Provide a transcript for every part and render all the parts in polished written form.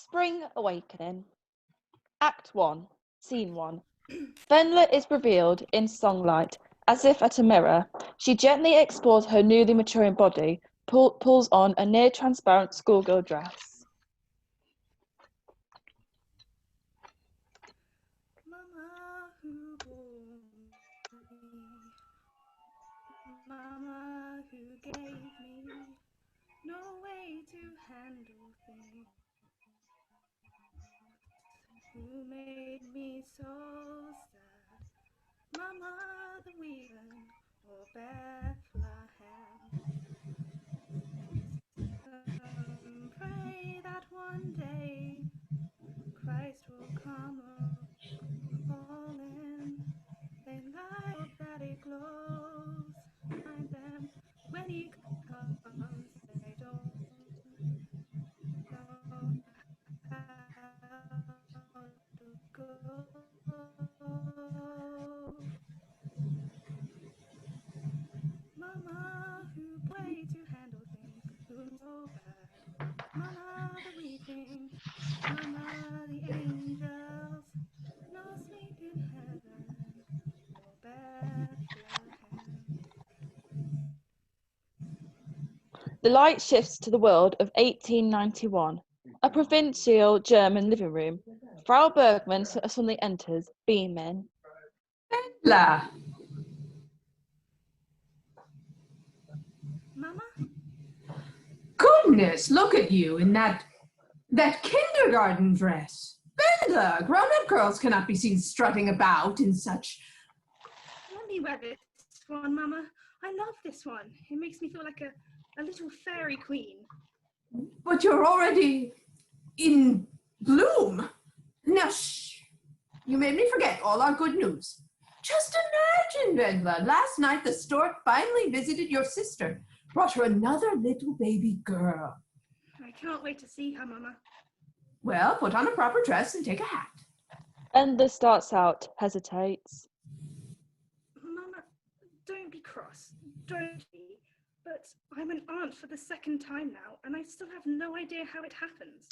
Spring Awakening. Act 1, Scene 1. Venla is revealed in sunlight, as if at a mirror. She gently explores her newly maturing body, pulls on a near-transparent schoolgirl dress. Mama who bore me, Mama who gave me no way to handle things, who made me so sad, Mama the weaver or Bethlehem. Some pray that one day Christ will come a-calling. They lie that it glows behind them when he comes. They don't know how to go. Mama who way to handle things, who's so bad. Mama the weeping, Mama the angels, no sleep in heaven or Bethlehem. The light shifts to the world of 1891, a provincial German living room. Frau Bergman suddenly enters, beaming. La. Mama? Goodness, look at you in that kindergarten dress. Benda, grown-up girls cannot be seen strutting about in such... Let me wear this one, Mama. I love this one. It makes me feel like a little fairy queen. But you're already in bloom. Now, shh. You made me forget all our good news. Just imagine, Benda, last night the stork finally visited your sister, brought her another little baby girl. I can't wait to see her, Mama. Well, put on a proper dress and take a hat. Enda starts out, hesitates. Mama, don't be cross. Don't be. But I'm an aunt for the second time now, and I still have no idea how it happens.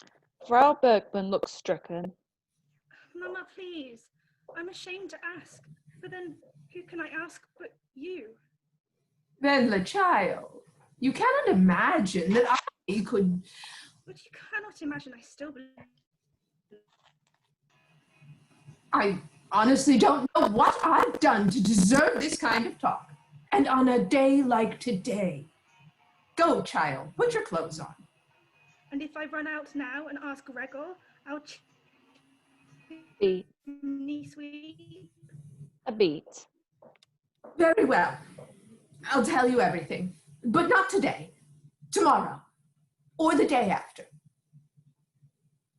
Frau Bergman looks stricken. Mama, please. I'm ashamed to ask. But then, who can I ask but you? Vendla, child, you cannot imagine that I could... But you cannot imagine I still believe. I honestly don't know what I've done to deserve this kind of talk. And on a day like today. Go, child, put your clothes on. And if I run out now and ask Gregor, I'll Beat. chimney sweep. A beat. Very well. I'll tell you everything. But not today. Tomorrow. Or the day after.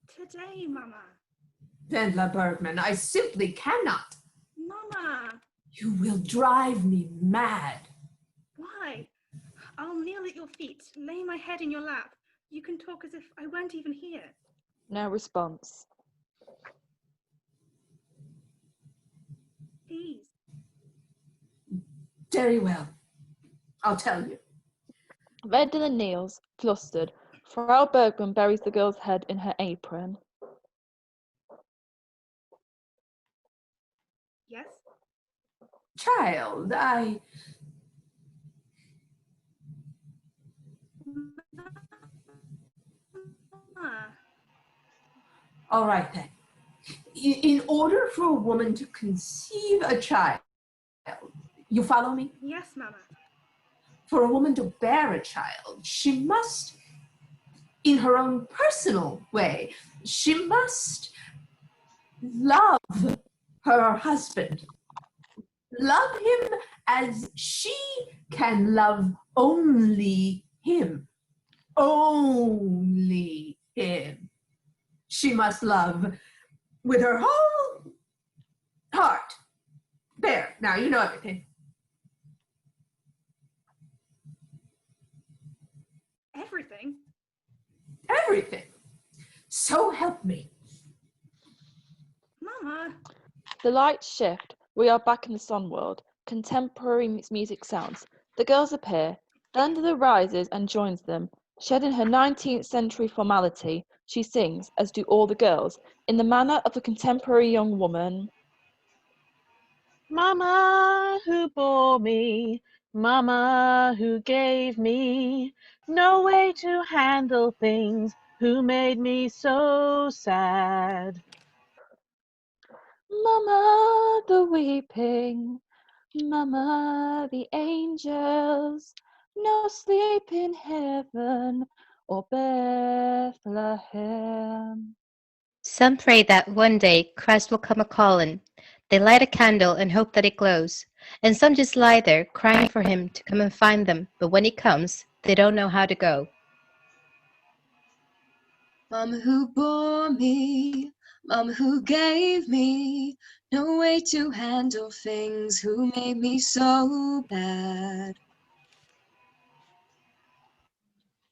Today, Mama. Vendla Bergman, I simply cannot. Mama! You will drive me mad. Why? I'll kneel at your feet, lay my head in your lap. You can talk as if I weren't even here. No response. Please. Very well. I'll tell you. Vendela kneels, flustered. Frau Bergman buries the girl's head in her apron. Yes? Child, Mama. All right then. In order for a woman to conceive a child, you follow me? Yes, Mama. For a woman to bear a child, she must, in her own personal way, she must love her husband. Love him as she can love only him. Only him. She must love with her whole heart. There, now you know everything. Everything? Everything. So help me. Mama. The lights shift. We are back in the sun world. Contemporary music sounds. The girls appear. Vendela rises and joins them. Shedding her 19th century formality, she sings, as do all the girls, in the manner of a contemporary young woman. Mama who bore me, Mama who gave me, no way to handle things, who made me so sad. Mama the weeping, Mama the angels, no sleep in heaven or Bethlehem. Some pray that one day Christ will come a-calling. They light a candle and hope that it glows. And some just lie there crying for him to come and find them, but when he comes, they don't know how to go. Mama who bore me, Mama who gave me, no way to handle things, who made me so bad.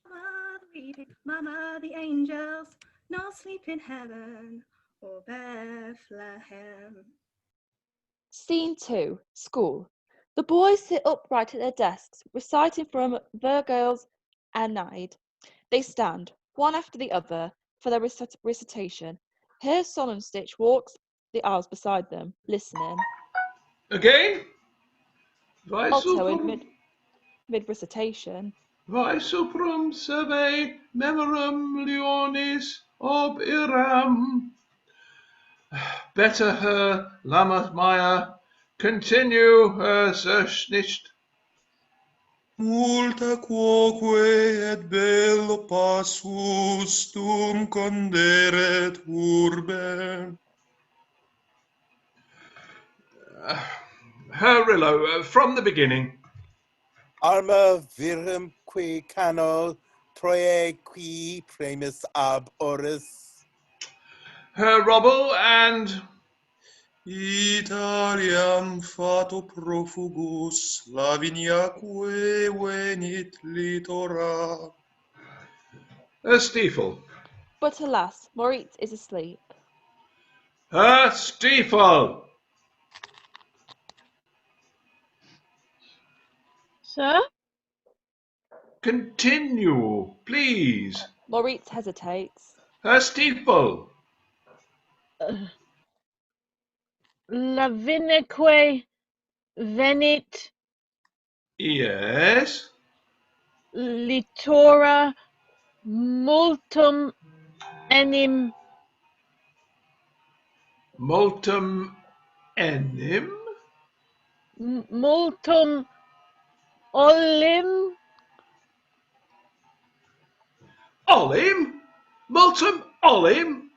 Mama the weeping, Mama the angels, no sleep in heaven or Bethlehem. Scene 2. School. The boys sit upright at their desks, reciting from the girls' Aeneid. They stand, one after the other, for their recitation. Herr Sonnenstich walks the aisles beside them, listening. Again? Alto in mid-recitation. Vae suprum servae memorum Leonis ob Iram. Better her Lama Maya, continue her nicht. Multa quoque et bello passus tum conderet urbe. Her Rillo, from the beginning. Arma virum qui cano troie qui premis ab oris. Her Robble and Italiam fato profugus Laviniaque venit litora. her Stiefel. But alas, Moritz is asleep. Her Stiefel. Sir? Continue, please. Moritz hesitates. Her Stiefel. Lavinique venit Yes. litora multum enim. Multum enim. Multum olim. Olim? Multum olim?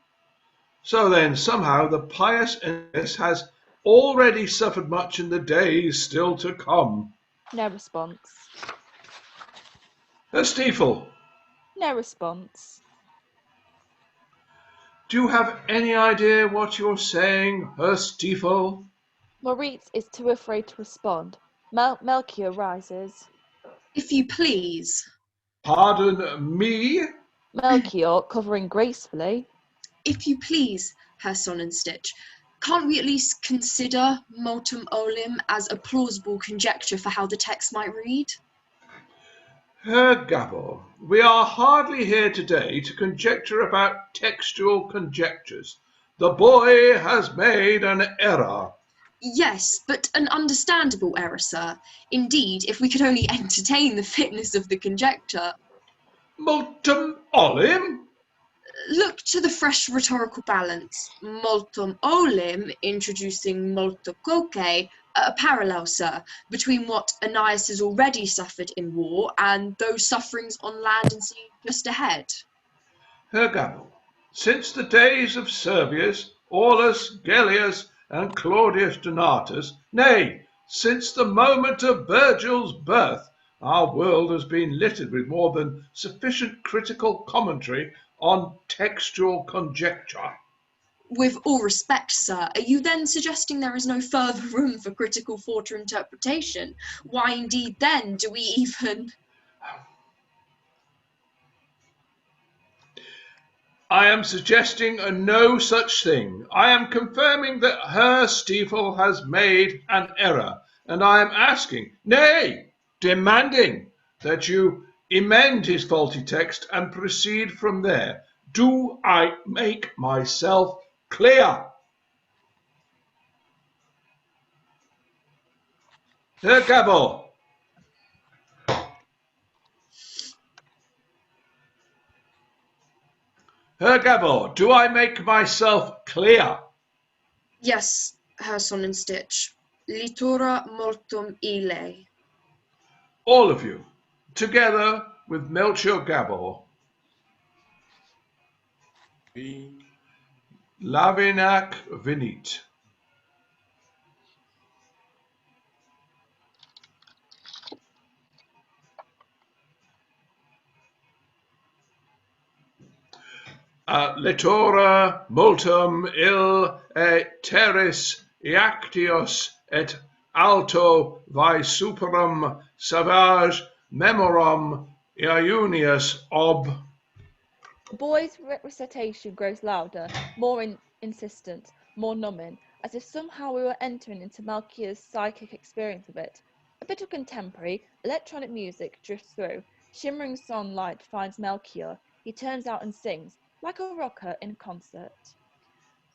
So then, somehow, the pious Innes has already suffered much in the days still to come. No response. Her Stiefel, No response. do you have any idea what you're saying, Her Stiefel? Moritz is too afraid to respond. Melchior rises. If you please. Pardon me? Melchior, covering gracefully. If you please, Herr Sonnenstich, can't we at least consider multum olim as a plausible conjecture for how the text might read? Herr Gabor, we are hardly here today to conjecture about textual conjectures. The boy has made an error. Yes, but an understandable error, sir. Indeed, if we could only entertain the fitness of the conjecture. Multum olim? Look to the fresh rhetorical balance. Multum olim introducing multa coque, a parallel, sir, between what Aeneas has already suffered in war and those sufferings on land and sea just ahead. Herr Gabor, since the days of Servius, Aulus Gellius, and Claudius Donatus, nay, since the moment of Virgil's birth, our world has been littered with more than sufficient critical commentary on textual conjecture. With all respect, sir, are you then suggesting there is no further room for critical thought or interpretation? Why indeed then do we even... I am suggesting no such thing. I am confirming that Herr Stiefel has made an error, and I am asking, nay, demanding, that you emend his faulty text, and proceed from there. Do I make myself clear? Herr Gabor. Herr Gabor, do I make myself clear? Yes, Herr Sonnenstitch. Litura mortum ile. All of you, together with Melchior Gabor. Lavinac venit. Litora multum il et terris iactios et alto vi superum savage memorum iunius ob. The boy's recitation grows louder, more insistent, more numbing, as if somehow we were entering into Melchior's psychic experience of it. A bit of contemporary, electronic music drifts through. Shimmering sunlight finds Melchior. He turns out and sings, like a rocker in concert.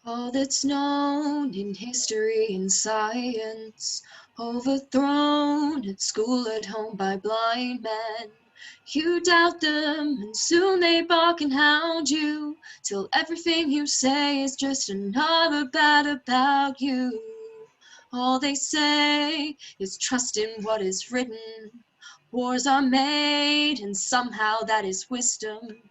All that's known in history and science, overthrown at school, at home by blind men. You doubt them, and soon they bark and hound you, till everything you say is just another bad about you. All they say is trust in what is written. Wars are made, and somehow that is wisdom.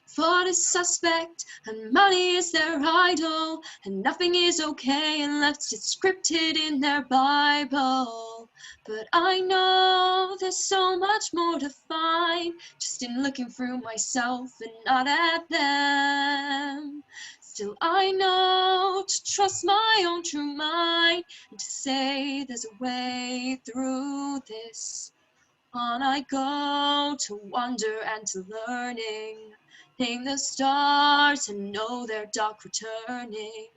Fraud is suspect, and money is their idol, and nothing is okay unless it's scripted in their Bible. But I know there's so much more to find, just in looking through myself and not at them. Still I know to trust my own true mind, and to say there's a way through this. On I go to wonder and to learning. Name the stars and know their dark returning.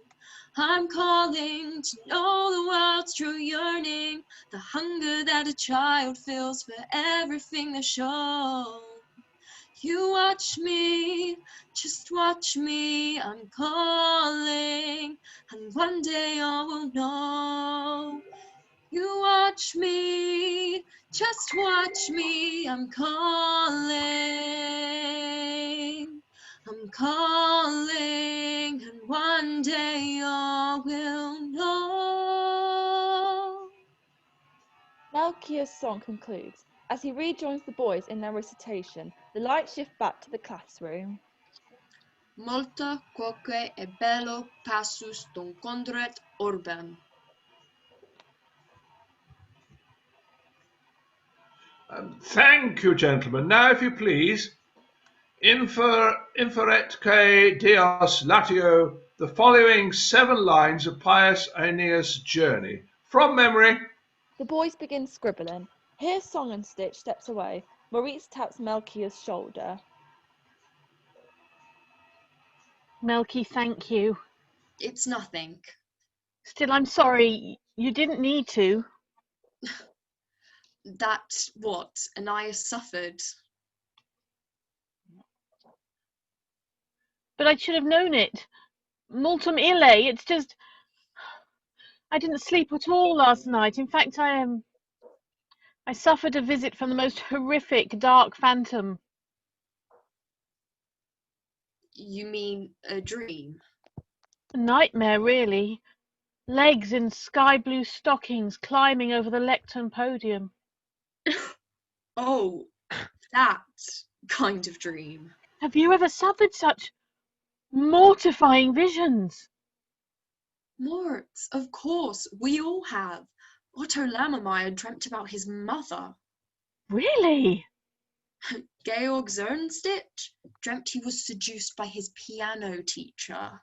I'm calling to know the world's true yearning, the hunger that a child feels for everything they're shown. You watch me, just watch me, I'm calling, and one day all will know. You watch me, just watch me, I'm calling. I'm calling, and one day all will know. Melchior's song concludes. As he rejoins the boys in their recitation, the lights shift back to the classroom. Multa quoque e bello passus concondret orbem. Thank you, gentlemen. Now, if you please, inferetque Deos latio, the following 7 lines of Pius Aeneas' journey. From memory. The boys begin scribbling. Here Song and Stitch steps away. Maurice taps Melchior's shoulder. Melky, thank you. It's nothing. Still, I'm sorry. You didn't need to. That's what Aeneas suffered. But I should have known it. Multum ille. It's just... I didn't sleep at all last night. In fact, I suffered a visit from the most horrific dark phantom. You mean a dream? A nightmare, really. Legs in sky blue stockings climbing over the lectern podium. Oh, that kind of dream. Have you ever suffered such mortifying visions? Morts, of course, we all have. Otto Lammermeyer dreamt about his mother. Really? Georg Zernstich dreamt he was seduced by his piano teacher.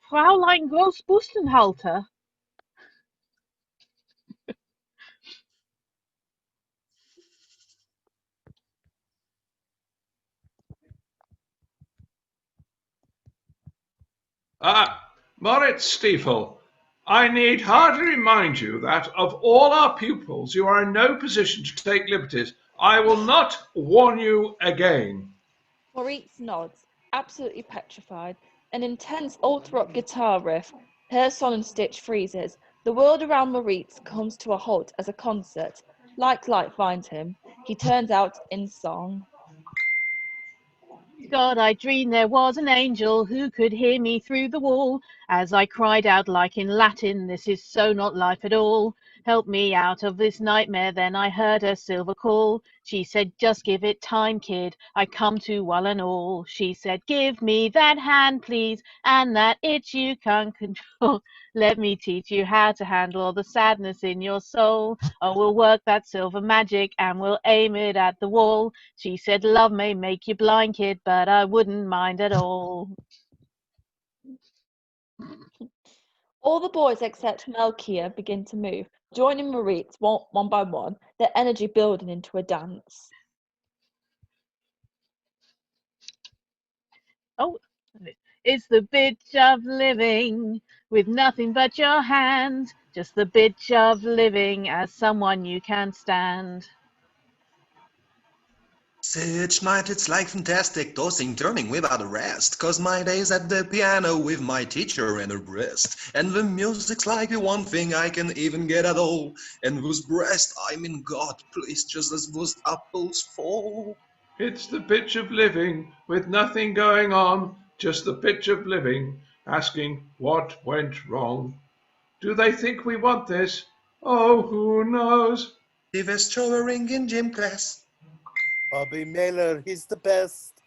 Fraulein Großbustenhalter? Moritz Stiefel, I need hardly remind you that of all our pupils, you are in no position to take liberties I will not warn you again. Maurice nods, absolutely petrified. An intense alt-rock guitar riff. Her Son Stitch freezes. The world around Maurice comes to a halt as a concert. Like light finds him. He turns out in song. God, I dreamed there was an angel who could hear me through the wall, as I cried out like in Latin, this is so not life at all. Help me out of this nightmare, then I heard her silver call. She said, just give it time, kid, I come to one and all. She said, give me that hand, please, and that itch you can't control. Let me teach you how to handle all the sadness in your soul. Oh, we'll work that silver magic and we'll aim it at the wall. She said, love may make you blind, kid, but I wouldn't mind at all. All the boys except Melchior begin to move, joining Maurice one by one, their energy building into a dance. Oh, it's the bitch of living with nothing but your hands. Just the bitch of living as someone you can stand. Each night it's like fantastic, tossing, turning without a rest. 'Cause my days at the piano with my teacher in her breast. And the music's like the one thing I can even get at all. And whose breast I mean, God, please, just as those apples fall. It's the bitch of living with nothing going on, just the bitch of living, asking what went wrong. Do they think we want this? Oh, who knows? The best showering in gym class. Bobby Mailer, he's the best.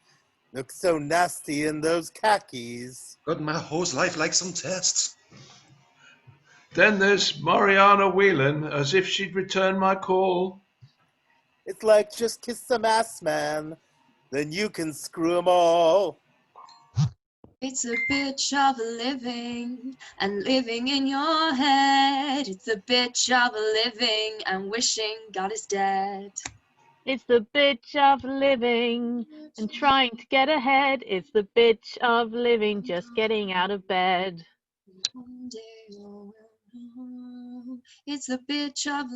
Looks so nasty in those khakis. Got my whole life like some tests. Then there's Mariana Whelan, as if she'd return my call. It's like, just kiss some ass, man. Then you can screw 'em all. It's a bitch of living and living in your head. It's a bitch of living and wishing God is dead. It's the bitch of living and trying to get ahead. It's the bitch of living just getting out of bed. One day you'll know. It's a bitch of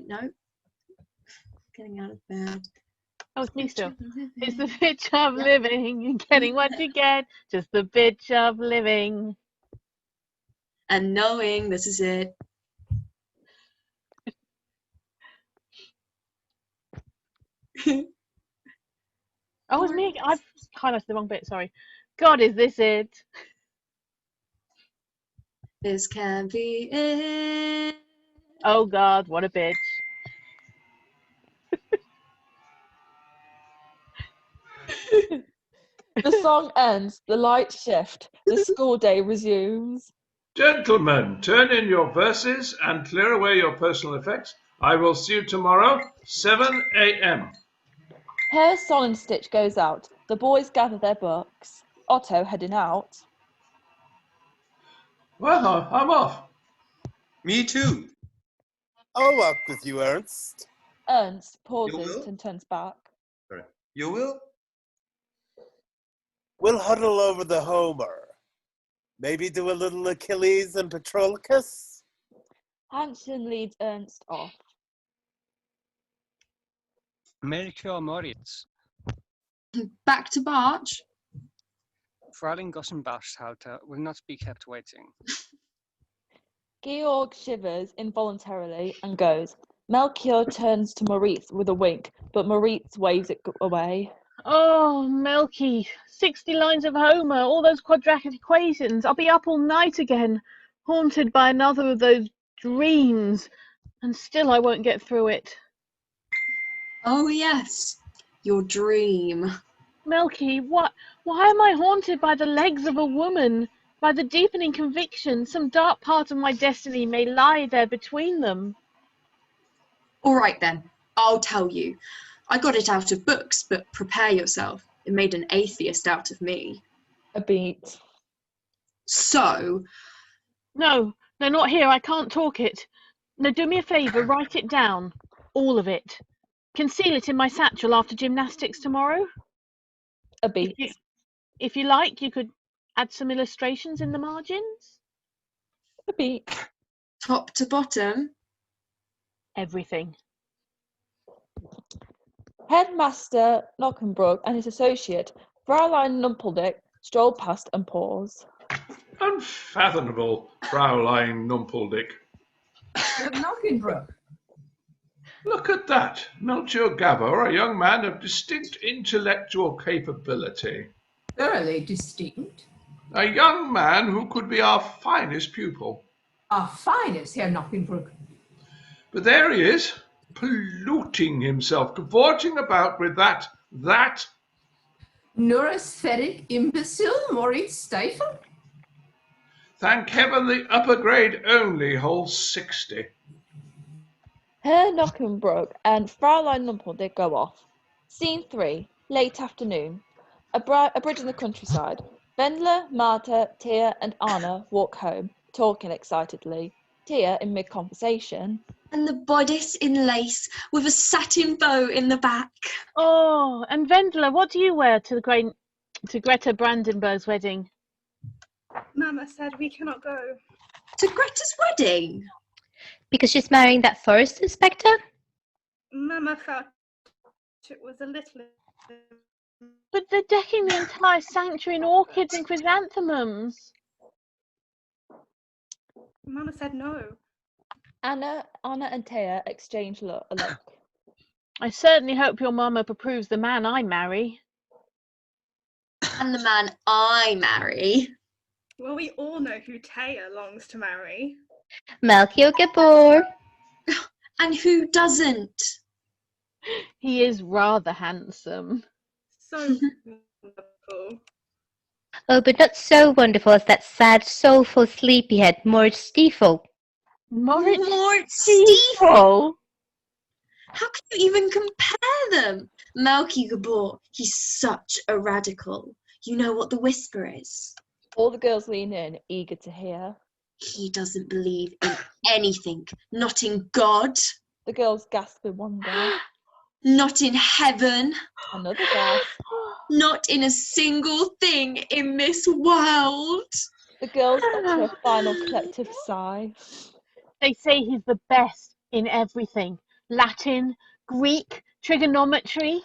no, getting out of bed. Oh, it's me still. It's the bitch of living and getting what you get. Just the bitch of living. And knowing this is it. Oh, it's me. I've highlighted the wrong bit, sorry. God, is this it? This can be it. Oh God, what a bitch. The song ends, the lights shift, the school day resumes. Gentlemen, turn in your verses and clear away your personal effects. I will see you tomorrow, 7 a.m. Her Son Stitch goes out. The boys gather their books. Otto heading out. Well, I'm off. Me too. I'll walk with you, Ernst. Ernst You pauses will? and turns back. Sorry. You will? We'll huddle over the Homer. Maybe do a little Achilles and Patroclus. Hansen leads Ernst off. Melchior Moritz, Back to Barch. Fräulein Gossenbachhalter will not be kept waiting. Georg shivers involuntarily and goes. Melchior turns to Maurice with a wink, but Maurice waves it away. Oh, Melky, 60 lines of Homer, all those quadratic equations. I'll be up all night again, haunted by another of those dreams, and still I won't get through it. Oh yes, your dream. Melky, why am I haunted by the legs of a woman? By the deepening conviction some dark part of my destiny may lie there between them. All right then, I'll tell you. I got it out of books, but prepare yourself. It made an atheist out of me. A beat. So, No, not here. I can't talk it. No, do me a favour, write it down. All of it. Conceal it in my satchel after gymnastics tomorrow. A beat. If you like, you could add some illustrations in the margins. A beat. top to bottom, Everything. Headmaster Knockenbrook and his associate, Fraulein Numpeldick, stroll past and pause. Unfathomable, Fraulein Numpeldick. Herr Knockenbrook. Look at that. Melchior Gabor, a young man of distinct intellectual capability. Thoroughly distinct. A young man who could be our finest pupil. Our finest, Herr Knockenbrook. But there he is, polluting himself, cavorting about with that Neurasthenic imbecile Moritz Stifel? Thank heaven the upper grade only holds 60. Herr Knockenbrook and Fraulein Numpeldick go off. Scene 3, late afternoon. A bridge in the countryside. Wendler, Marta, Tia and Anna walk home, talking excitedly. Tia in mid-conversation. And the bodice in lace with a satin bow in the back. Oh, and Wendler, what do you wear to Greta Brandenburg's wedding? Mama said we cannot go. To Greta's wedding? Because she's marrying that forest inspector? Mama felt it was a little... But they're decking the entire sanctuary in orchids and chrysanthemums. Mama said no. Anna and Tia exchange a look. I certainly hope your mama approves the man I marry. And the man I marry. Well, we all know who Taya longs to marry. Melchior Gabor. And who doesn't? He is rather handsome. So wonderful. Oh, but not so wonderful as that sad, soulful, sleepyhead Moritz Stiefel. Moritz Stiefel? How can you even compare them? Melchior Gabor, he's such a radical. You know what the whisper is? All the girls lean in, eager to hear. He doesn't believe in anything. Not in God. The girls gasp with wonder. Not in heaven. Another gasp. Not in a single thing in this world. The girls utter a final collective sigh. They say he's the best in everything. Latin, Greek, trigonometry.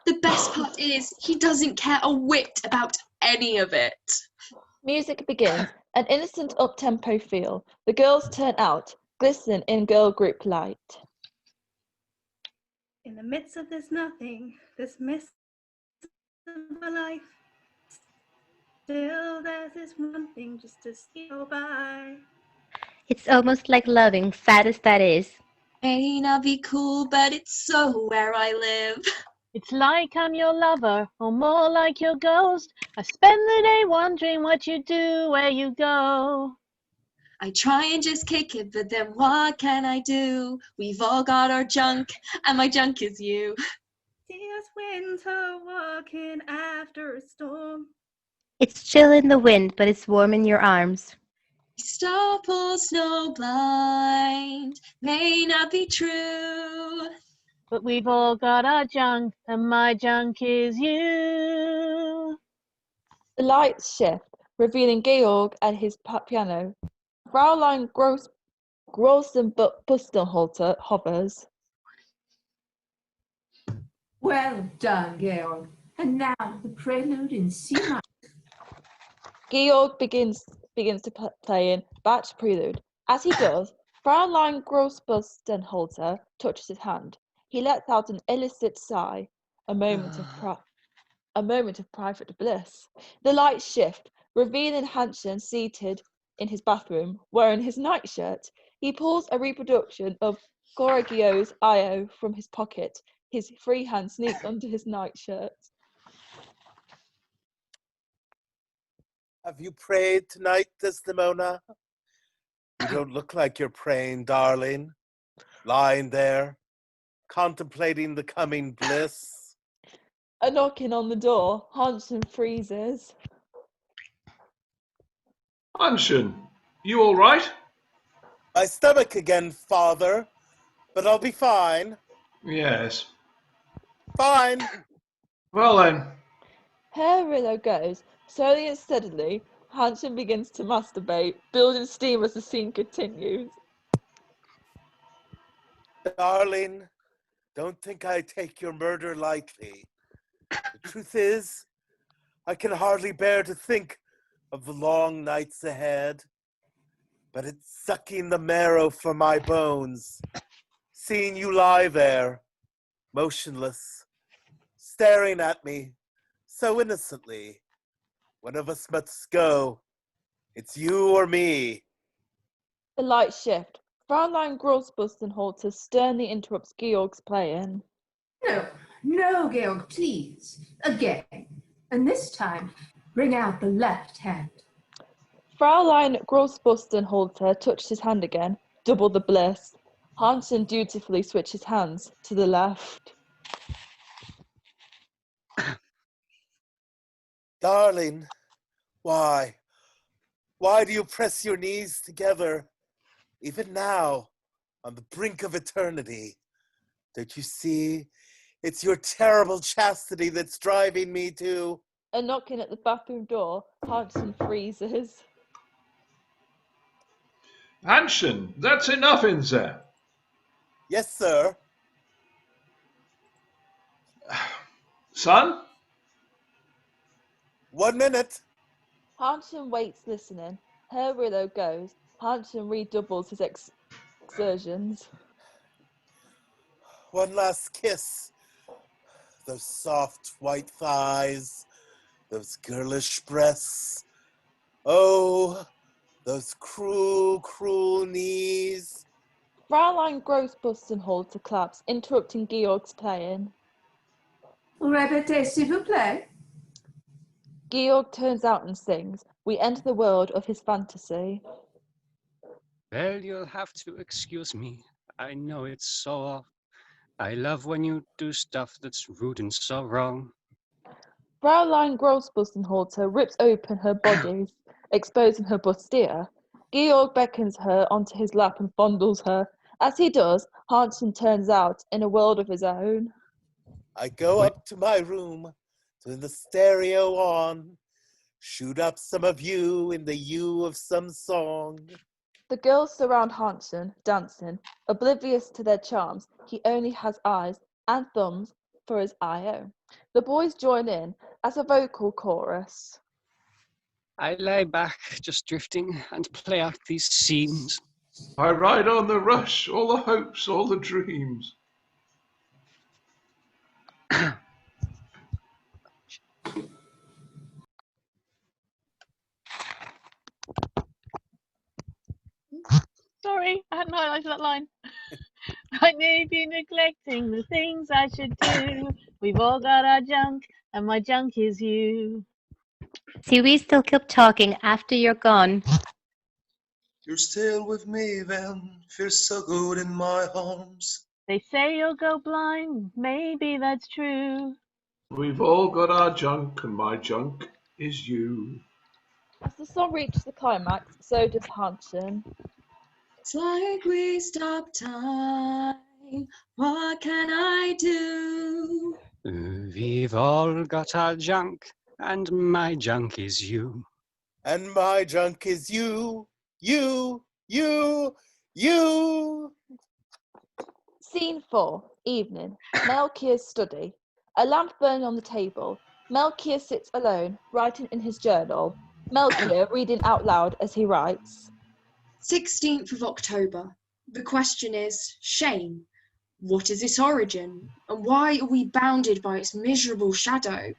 The best part is he doesn't care a whit about any of it. Music begins, an innocent up-tempo feel. The girls turn out, glisten in girl group light. In the midst of this nothing, this mist of a life, still there's this one thing just to steal by. It's almost like loving, sad as that is. May not be cool, but it's so where I live. It's like I'm your lover, or more like your ghost. I spend the day wondering what you do, where you go. I try and just kick it, but then what can I do? We've all got our junk, and my junk is you. Dear's winter walking after a storm. It's chill in the wind, but it's warm in your arms. Stop all snow blind, may not be true. But we've all got our junk, and my junk is you. The lights shift, revealing Georg at his piano. Fraulein Grossenbustenholzer hovers. Well done, Georg. And now the prelude in C minor. Georg begins to play in Bach prelude. As he does, Fraulein Grossenbustenholzer touches his hand. He lets out an illicit sigh, a moment of private bliss. The lights shift, revealing Hansen seated in his bathroom, wearing his nightshirt. He pulls a reproduction of Correggio's Io from his pocket. His free hand sneaks under his nightshirt. Have you prayed tonight, Desdemona? You don't look like you're praying, darling. Lying there, contemplating the coming bliss. A knocking on the door. Hansen freezes. Hansen, you all right? My stomach again, father, but I'll be fine. Yes. Fine. Well then. Herr Rillo goes. Slowly and steadily, Hansen begins to masturbate, building steam as the scene continues. Darling, Don't think I take your murder lightly. The truth is, I can hardly bear to think of the long nights ahead, but it's sucking the marrow from my bones, seeing you lie there, motionless, staring at me so innocently. One of us must go. It's you or me. The lights shift. Fraulein Grossbustenholzer sternly interrupts Georg's playing. No, no, Georg, please. Again. And this time, bring out the left hand. Fraulein Grossbustenholzer touched his hand again, double the bliss. Hansen dutifully switches hands to the left. Darling, why? Why do you press your knees together, even now, on the brink of eternity? Don't you see? It's your terrible chastity that's driving me to... A knocking at the bathroom door, Hansen freezes. Hansen, that's enough in there. Yes, sir. Son? 1 minute. Hansen waits listening. Herr Rillo goes. Hansen redoubles his exertions. One last kiss. Those soft white thighs, those girlish breasts. Oh, those cruel, cruel knees. Fraulein Grossbustenholzer claps, interrupting Georg's playing. Répétez, s'il vous plaît. Georg turns out and sings. We enter the world of his fantasy. Well, you'll have to excuse me. I know it's so off. I love when you do stuff that's rude and so wrong. Fraulein Grossbustenholzer rips open her bodice, exposing her bustier. Georg beckons her onto his lap and fondles her. As he does, Hansen turns out in a world of his own. I go up to my room, turn the stereo on, shoot up some of you in the hue of some song. The girls surround Hansen, dancing. Oblivious to their charms, he only has eyes and thumbs for his I.O. The boys join in as a vocal chorus. I lie back, just drifting, and play out these scenes. I ride on the rush, all the hopes, all the dreams. Sorry, I hadn't realised that line. I may be neglecting the things I should do. We've all got our junk, and my junk is you. See, we still keep talking after you're gone. You're still with me then, feels so good in my arms. They say you'll go blind, maybe that's true. We've all got our junk, and my junk is you. As the song reaches the climax, so does Hansen. It's like we stop time. What can I do? We've all got our junk, and my junk is you. And my junk is you, you, you, you. Scene 4, evening. Melchior's study. A lamp burning on the table. Melchior sits alone, writing in his journal. Melchior reading out loud as he writes. 16th of October. The question is, shame. What is its origin? And why are we bounded by its miserable shadow?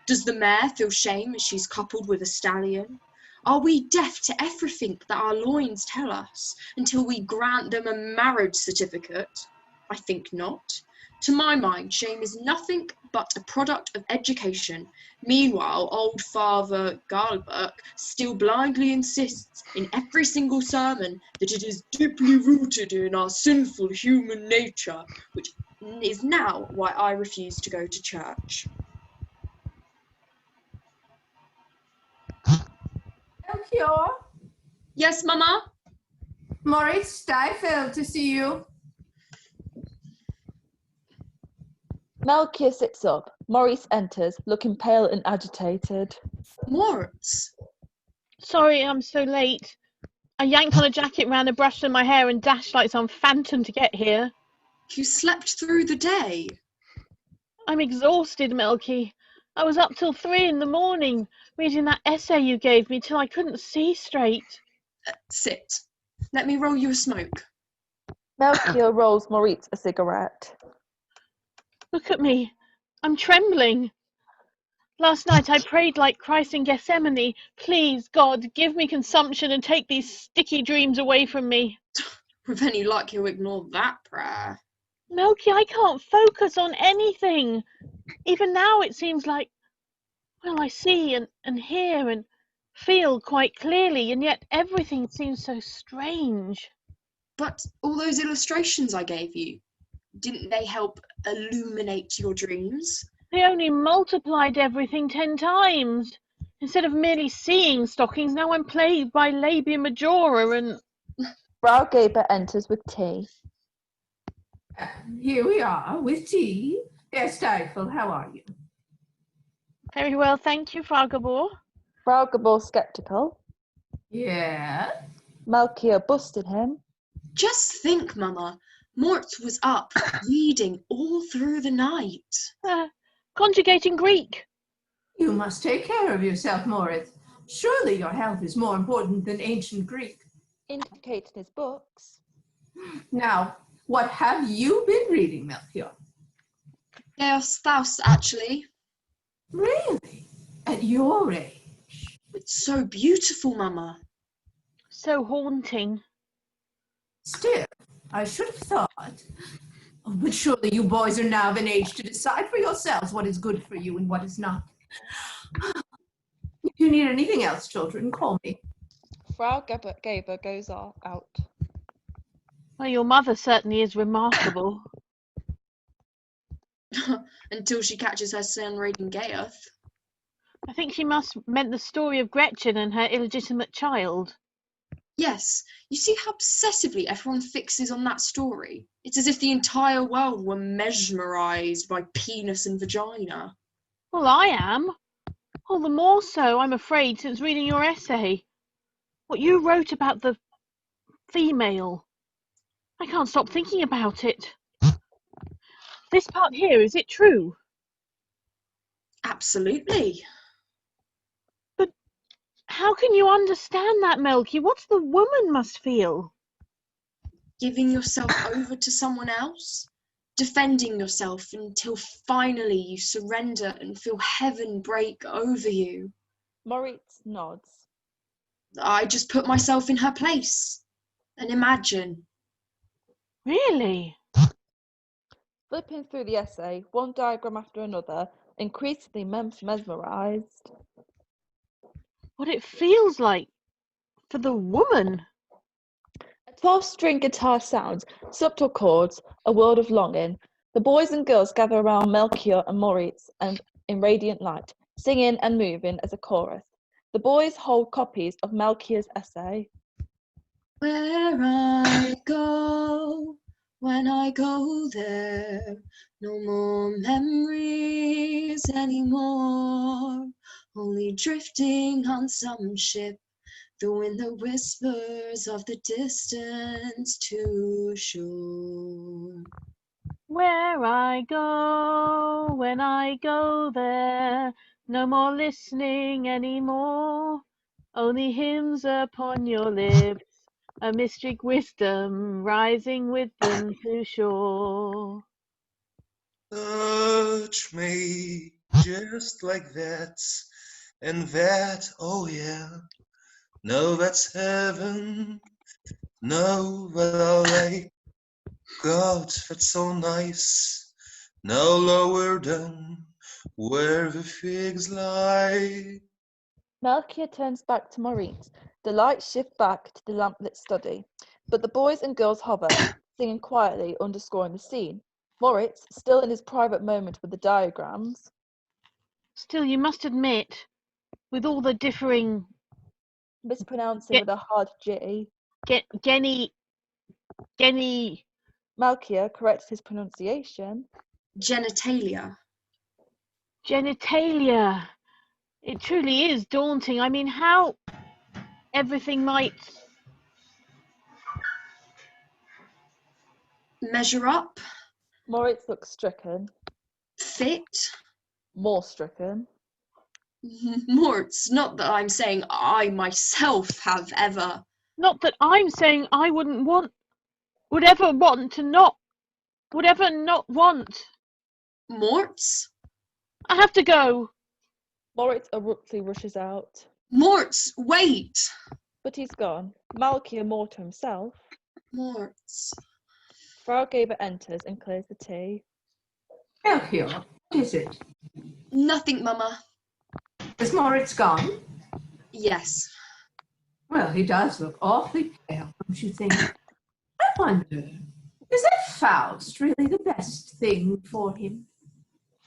Does the mare feel shame as she's coupled with a stallion? Are we deaf to everything that our loins tell us until we grant them a marriage certificate? I think not. To my mind, shame is nothing but a product of education. Meanwhile, old Father Galberg still blindly insists in every single sermon that it is deeply rooted in our sinful human nature, which is now why I refuse to go to church. Melchior, Yes, Mama? Maurice Stiefel to see you. Melchior sits up. Maurice enters, looking pale and agitated. Moritz? Sorry I'm so late. I yanked on a jacket round a brush in my hair and dashed like some phantom to get here. You slept through the day. I'm exhausted, Milky. I was up till 3 in the morning reading that essay you gave me till I couldn't see straight. Sit. Let me roll you a smoke. Melchior rolls Moritz a cigarette. Look at me. I'm trembling. Last night I prayed like Christ in Gethsemane. Please, God, give me consumption and take these sticky dreams away from me. With any luck, you'll ignore that prayer. Milky, I can't focus on anything. Even now it seems like, well, I see and hear and feel quite clearly, and yet everything seems so strange. But all those illustrations I gave you, didn't they help illuminate your dreams? They only multiplied everything 10 times. Instead of merely seeing stockings, now I'm plagued by labia majora and... Frau Gaber enters with tea. Here we are with tea. Herr Steifel, how are you? Very well, thank you, Frau Gabor. Frau Gabor skeptical. Yeah? Melchior busted him. Just think, Mama. Mort was up reading all through the night. Conjugating Greek. You must take care of yourself, Moritz. Surely your health is more important than ancient Greek. Indicating his books. Now, what have you been reading, Melchior? Faust, actually. Really? At your age? It's so beautiful, Mama. So haunting. Still, I should have thought. Oh, but surely you boys are now of an age to decide for yourselves what is good for you and what is not. If you need anything else, children, call me. Frau Gaber goes out. Well, your mother certainly is remarkable. Until she catches her son reading Gayeth. I think she must meant the story of Gretchen and her illegitimate child. Yes, you see how obsessively everyone fixes on that story? It's as if the entire world were mesmerised by penis and vagina. Well, I am. All the more so, I'm afraid, since reading your essay. What you wrote about the female. I can't stop thinking about it. This part here, is it true? Absolutely. But how can you understand that, Melky? What the woman must feel? Giving yourself over to someone else? Defending yourself until finally you surrender and feel heaven break over you. Moritz nods. I just put myself in her place and imagine. Really? Flipping through the essay, one diagram after another, increasingly mesmerised. What it feels like for the woman. A 12-string guitar sounds, subtle chords, a world of longing. The boys and girls gather around Melchior and Moritz and in radiant light, singing and moving as a chorus. The boys hold copies of Melchior's essay. Where I go, when I go there, no more memories anymore, only drifting on some ship, the wind that whispers of the distance to shore. Where I go, when I go there, no more listening anymore, only hymns upon your lips, a mystic wisdom rising with them to shore. Touch me just like that, and that, oh yeah. No, that's heaven. No, but I'll like God, that's so nice. Now lower down where the figs lie. Melchior turns back to Moritz. The lights shift back to the lamplit study, but the boys and girls hover, singing quietly, underscoring the scene. Moritz, still in his private moment with the diagrams. Still, you must admit, with all the differing... Mispronouncing with a hard G. Genny... Melchior corrects his pronunciation. Genitalia. Genitalia. It truly is daunting. I mean, how everything might... Measure up? Moritz looks stricken, Fit? more stricken. Morts, not that I'm saying I myself have ever. Not that I'm saying I would ever not want. Morts? I have to go. Moritz abruptly rushes out, Morts, wait! but he's gone. Malkia more to himself. Morts. Frau Gaber enters and clears the tea. Melchior, what is it? Nothing, Mama. Is Moritz gone? Yes. Well, he does look awfully pale, don't you think? I wonder, is that Faust really the best thing for him?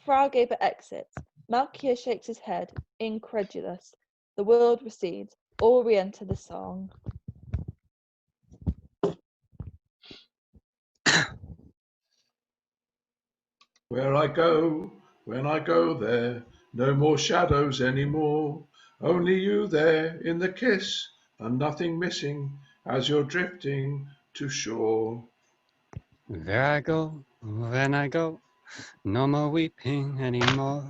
Frau Gaber exits. Malkia shakes his head, incredulous. The world recedes. All re-enter the song. Where I go, when I go there, no more shadows anymore. Only you there in the kiss, and nothing missing as you're drifting to shore. There I go, when I go, no more weeping anymore.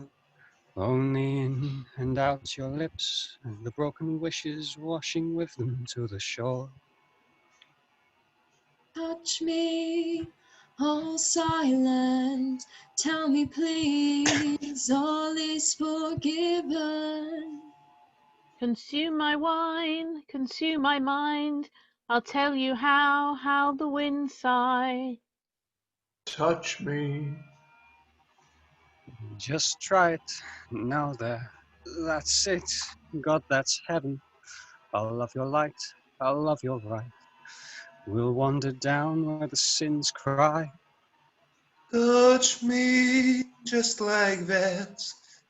Only in and out your lips, and the broken wishes washing with them to the shore. Touch me, all silent. Tell me, please, all is forgiven. Consume my wine, consume my mind. I'll tell you how the winds sigh. Touch me. Just try it, now there, that's it. God, that's heaven. I'll love your light, I'll love your right. We'll wander down where the sins cry. Touch me just like that,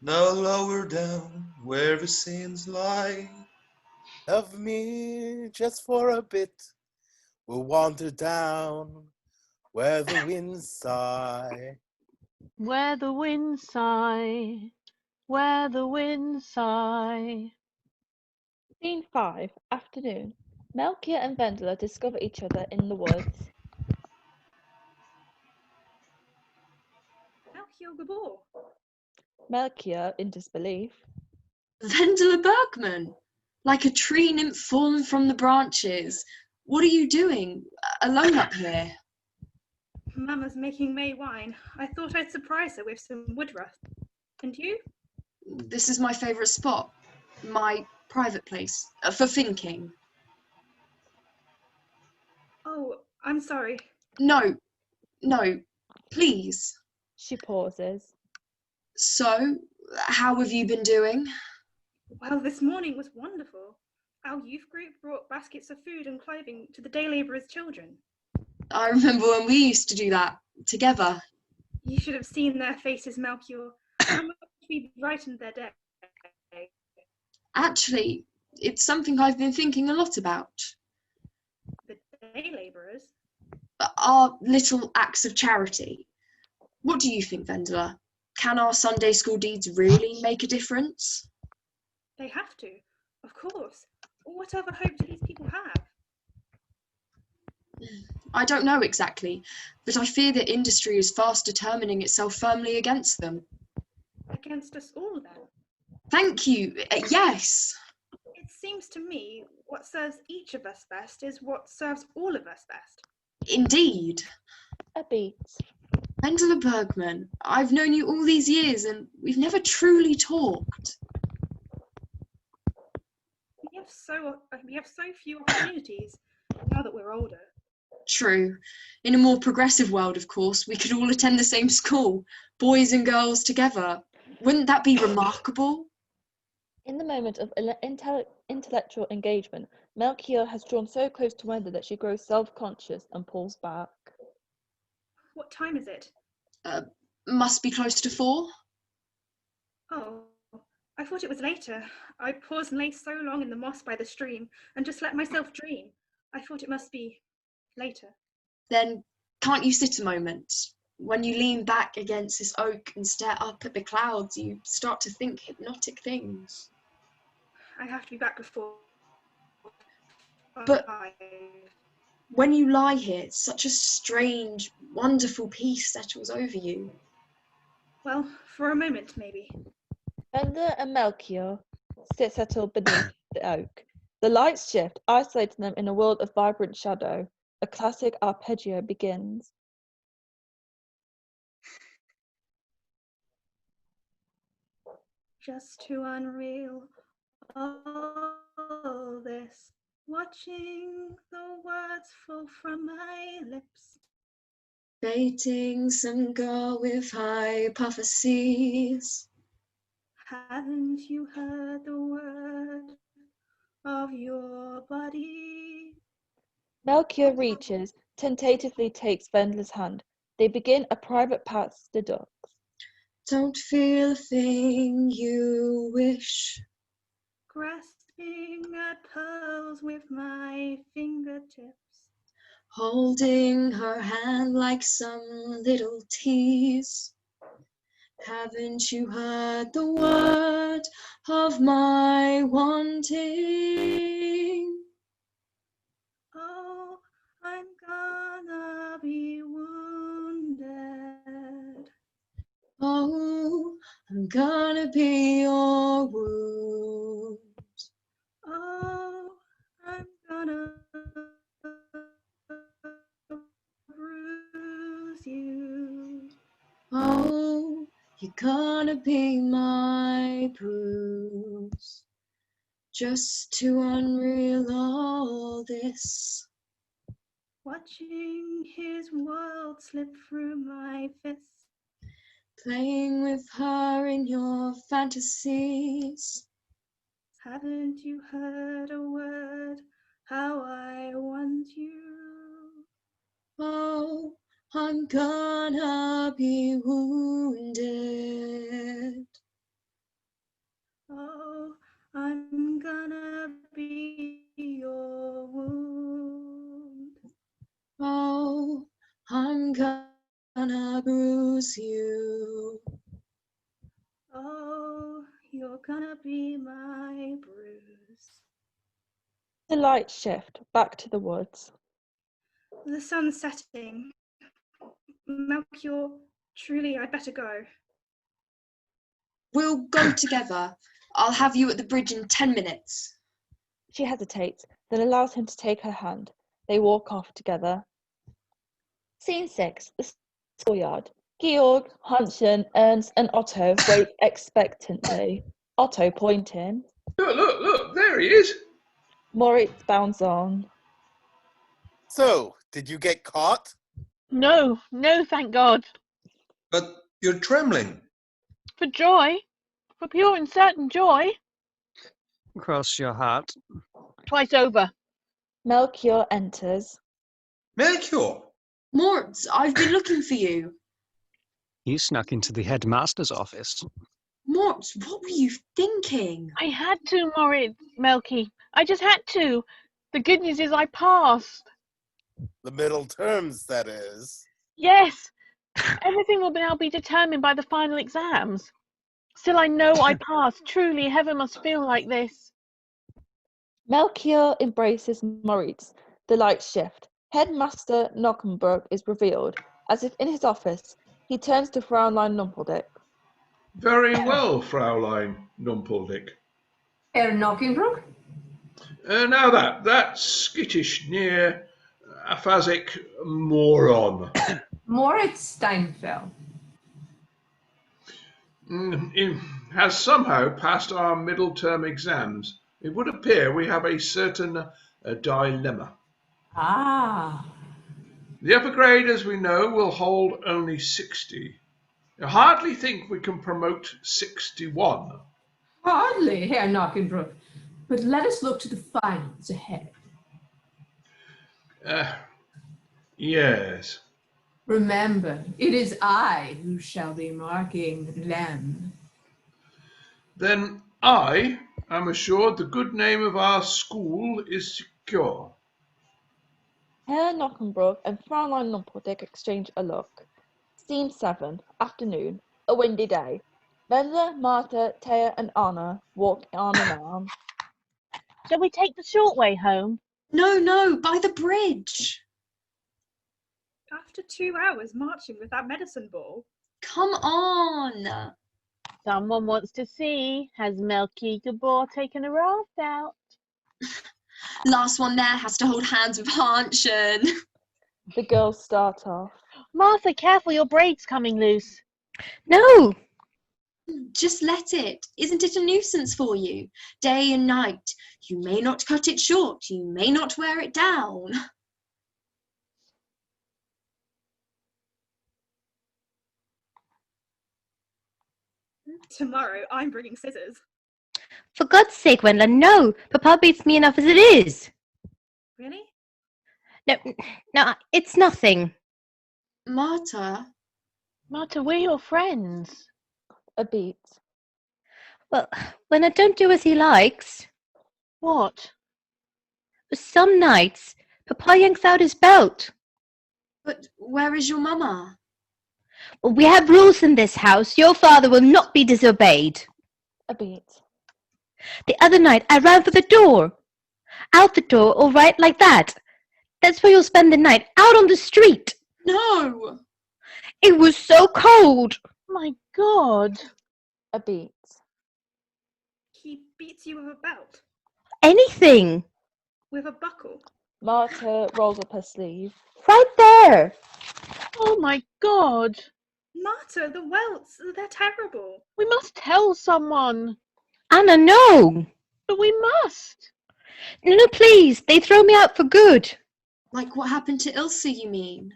now lower down where the sins lie. Love me just for a bit. We'll wander down where the winds sigh. Where the winds sigh, where the winds sigh. Scene 5, afternoon. Melchior and Vendela discover each other in the woods. Melchior Gabor. Melchior, in disbelief. Vendela Bergman, like a tree nymph fallen from the branches. What are you doing, alone up here? Mama's making May wine. I thought I'd surprise her with some woodruff. And you? This is my favourite spot, my private place, for thinking. Oh, I'm sorry. No, please. She pauses. So, how have you been doing? Well, this morning was wonderful. Our youth group brought baskets of food and clothing to the day labourers' children. I remember when we used to do that, together. You should have seen their faces, Melchior. How much we brightened their day. Actually, it's something I've been thinking a lot about. The day labourers? Our little acts of charity. What do you think, Vendela? Can our Sunday school deeds really make a difference? They have to, of course. What other hope do these people have? I don't know exactly, but I fear that industry is fast determining itself firmly against them. Against us all, then? Thank you. Yes. It seems to me what serves each of us best is what serves all of us best. Indeed. A beat. Vendela Bergman, I've known you all these years and we've never truly talked. We have so few opportunities now that we're older. True. In a more progressive world, of course, we could all attend the same school, boys and girls together. Wouldn't that be remarkable? In the moment of intellectual engagement, Melchior has drawn so close to Wenda that she grows self-conscious and pulls back. What time is it? Must be close to 4. Oh, I thought it was later. I paused and lay so long in the moss by the stream and just let myself dream. I thought it must be later. Then can't you sit a moment? When you lean back against this oak and stare up at the clouds, you start to think hypnotic things. I have to be back before But 5. When you lie here, such a strange, wonderful peace settles over you. Well, for a moment, maybe. Wendler and Melchior sit settled beneath the oak. The lights shift, isolating them in a world of vibrant shadow. A classic arpeggio begins. Just too unreal, all this. Watching the words fall from my lips. Dating some girl with hypotheses. Haven't you heard the word of your body? Melchior reaches, tentatively takes Wendler's hand. They begin a private path to the ducks. Don't feel a thing you wish. Grasping at pearls with my fingertips. Holding her hand like some little tease. Haven't you heard the word of my wanting? Oh, I'm gonna be wounded. Oh, I'm gonna be your wound. Oh, I'm gonna bruise you. Oh, you're gonna be my bruise. Just too unreal all this. Watching his world slip through my fists. Playing with her in your fantasies. Haven't you heard a word how I want you? Oh, I'm gonna be wounded. Oh, I'm gonna be your wound. Oh, I'm gonna bruise you. Oh, you're gonna be my bruise. The lights shift, back to the woods. The sun's setting. Melchior, truly, I'd better go. We'll go together. I'll have you at the bridge in 10 minutes. She hesitates, then allows him to take her hand. They walk off together. Scene 6, the schoolyard. Georg, Hansen, Ernst, and Otto wait expectantly. Otto pointing. Look, there he is. Moritz bounds on. So, did you get caught? No, thank God. But you're trembling. For joy, for pure and certain joy, Cross your heart. twice over. Melchior enters. Melchior! Moritz, I've been looking for you. He snuck into the headmaster's office. Moritz, what were you thinking? I had to, Moritz, Melky. I just had to. The good news is I passed. The middle terms, that is. Yes, everything will now be determined by the final exams. Still, I know I passed. Truly, heaven must feel like this. Melchior embraces Moritz. The lights shift. Headmaster Knockenbrook is revealed. As if in his office, he turns to Fraulein Numpeldick. Very well, Fraulein Numpeldick. Herr Knockenbrook? Now that skittish, near aphasic moron Moritz Steinfeld. has somehow passed our middle term exams. It would appear we have a certain dilemma. Ah. The upper grade, as we know, will hold only 60. I hardly think we can promote 61. Hardly, Herr Knockenbrook. But let us look to the finals ahead. Yes. Remember, it is I who shall be marking them. Then I am assured the good name of our school is secure. Herr Knockenbrook and Fraulein Numpeldick exchange a look. Scene 7, afternoon, a windy day. Wendler, Martha, Thea, and Anna walk arm in arm. Shall we take the short way home? No, by the bridge. After 2 hours marching with that medicine ball. Come on. Someone wants to see. Has Melky Gabor taken a raft out? Last one there has to hold hands with Hanshin. The girls start off. Martha, careful, your braid's coming loose. No! Just let it. Isn't it a nuisance for you? Day and night. You may not cut it short. You may not wear it down. Tomorrow I'm bringing scissors. For God's sake, Wendla, no! Papa beats me enough as it is. Really? No, it's nothing. Marta? Martha, we're your friends. A beat. Well, when I don't do as he likes, What? some nights, Papa yanks out his belt. But where is your mama? Well, we have rules in this house. Your father will not be disobeyed. A beat. The other night, I ran for the door. Out the door, all right, like that. That's where you'll spend the night, out on the street. No! It was so cold. My God. A beat. He beats you with a belt. Anything. With a buckle. Marta rolls up her sleeve. Right there. Oh my God. Marta, the welts, they're terrible. We must tell someone. Anna, no. But we must. No, please. They throw me out for good. Like what happened to Ilse, you mean?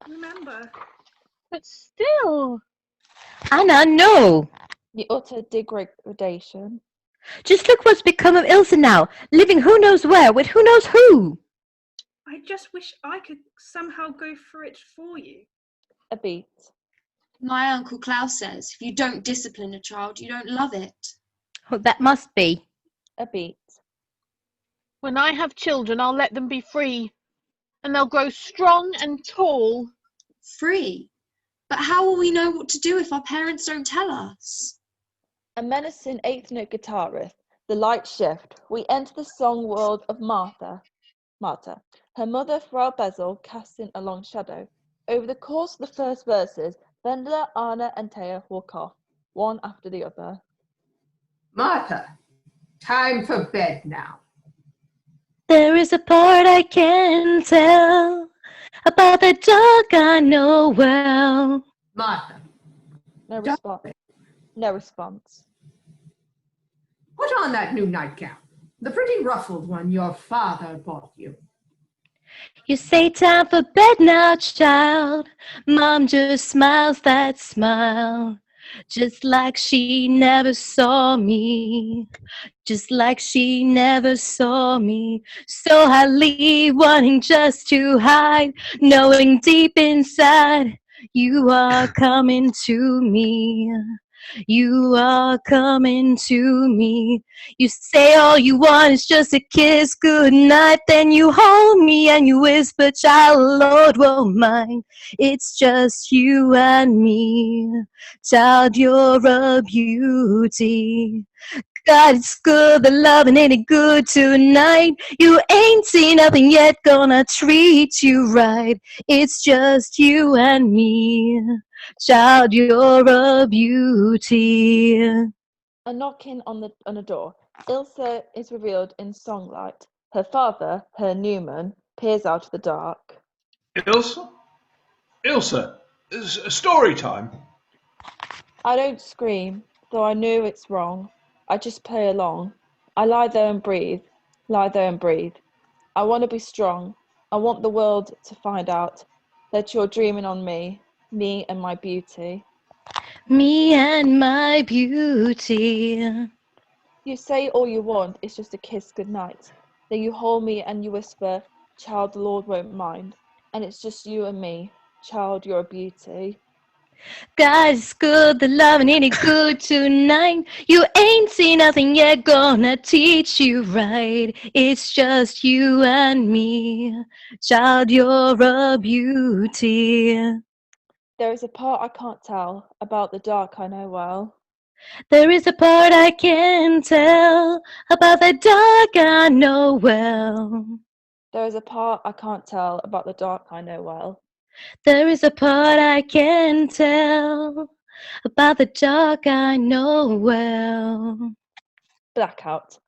Remember. But still. Anna, no. The utter degradation. Just look what's become of Ilse now, living who knows where with who knows who. I just wish I could somehow go through it for you. A beat. My Uncle Klaus says, if you don't discipline a child, you don't love it. Oh, that must be. A beat. When I have children, I'll let them be free. And they'll grow strong and tall. Free? But how will we know what to do if our parents don't tell us? A menacing eighth note guitarist. The lights shift. We enter the song world of Martha. Her mother, Frau Bezel, casting a long shadow. Over the course of the first verses, Wendla, Anna, and Taya walk off, one after the other. Martha, time for bed now. There is a part I can tell about the dog I know well. Martha, No response. No response. put on that new nightgown, the pretty ruffled one your father bought you. You say time for bed now, child. Mom just smiles that smile. Just like she never saw me. Just like she never saw me. So I leave wanting just to hide, knowing deep inside you are coming to me. You are coming to me. You say all you want is just a kiss goodnight. Then you hold me and you whisper, child, Lord won't mind. It's just you and me. Child, you're a beauty. God, it's good, the loving ain't it good tonight. You ain't seen nothing yet, gonna treat you right. It's just you and me. Child, you're a beauty. A knocking on a door. Ilse is revealed in songlight. Her father, Herr Newman, peers out of the dark. Ilse? Ilse, it's story time. I don't scream, though I know it's wrong. I just play along. I lie there and breathe, lie there and breathe. I want to be strong. I want the world to find out that you're dreaming on me and my beauty. Me and my beauty. You say all you want is just a kiss goodnight. Then you hold me and you whisper, child, the Lord won't mind. And it's just you and me. Child, you're a beauty. God is good, the loving ain't it good tonight. You ain't seen nothing yet, gonna teach you right. It's just you and me. Child, you're a beauty. There is a part I can't tell, about the dark I know well. There is a part I can tell about the dark I know well. There is a part I can't tell about the dark I know well. There is a part I can tell about the dark I know well. Blackout.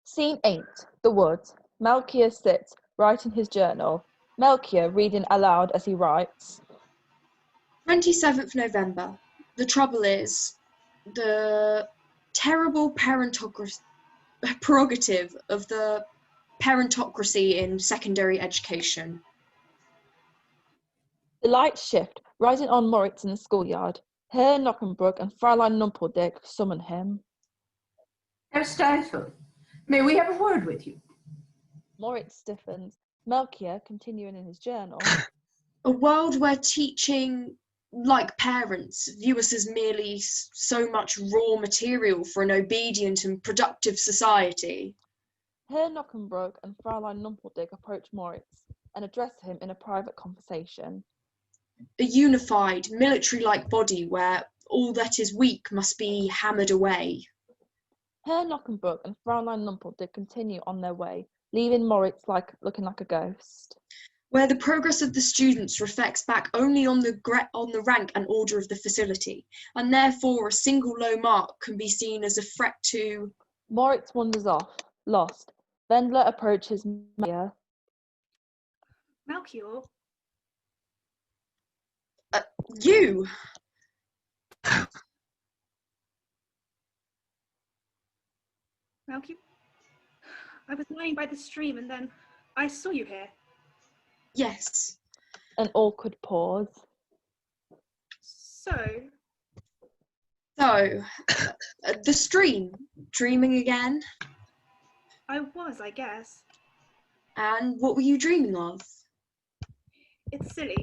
Scene 8. The woods. Melchior sits, writing his journal. Melchior reading aloud as he writes. 27th November. The trouble is, the terrible prerogative of the parentocracy in secondary education. The lights shift, rising on Moritz in the schoolyard. Herr Knockenbrook and Fräulein Numpeldick summon him. Herr Steifel, may we have a word with you? Moritz stiffens. Melchior, continuing in his journal. A world where teaching, like parents, view us as merely so much raw material for an obedient and productive society. Herr Knockenbrook and Fräulein Numpeldick approach Moritz and address him in a private conversation. A unified, military-like body where all that is weak must be hammered away. Herr Knockenbrook and Fräulein Numpeldick continue on their way, leaving Moritz looking like a ghost. Where the progress of the students reflects back only on the rank and order of the facility, and therefore a single low mark can be seen as a threat to... Moritz wanders off, lost. Wendler approaches Melchior. Melchior? You! Melchior? I was lying by the stream and then I saw you here. Yes. An awkward pause. So, the stream, dreaming again? I was, I guess. And what were you dreaming of? It's silly.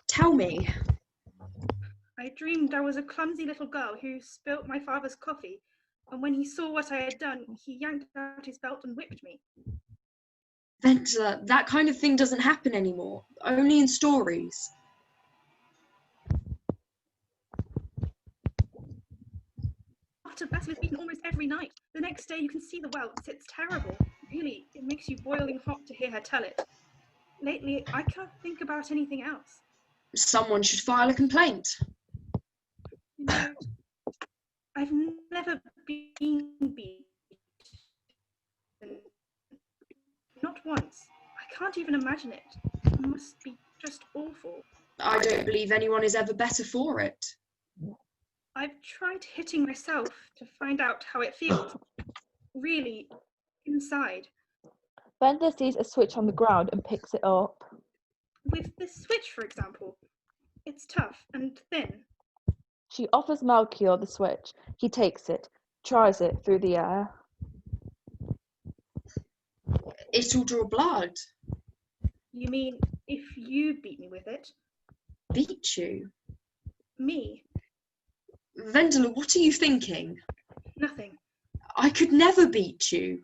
Tell me. I dreamed I was a clumsy little girl who spilt my father's coffee, and when he saw what I had done, he yanked out his belt and whipped me. Venter, that kind of thing doesn't happen anymore, only in stories. After Basil is beaten almost every night. The next day you can see the welts. It's terrible. Really, it makes you boiling hot to hear her tell it. Lately, I can't think about anything else. Someone should file a complaint. You know, I've never been beaten. Not once. I can't even imagine it. It must be just awful. I don't believe anyone is ever better for it. I've tried hitting myself to find out how it feels. Really, inside. Wendler sees a switch on the ground and picks it up. With this switch, for example, it's tough and thin. She offers Melchior the switch. He takes it, tries it through the air. It'll draw blood. You mean if you beat me with it? Beat you? Me? Vendela, what are you thinking? Nothing. I could never beat you.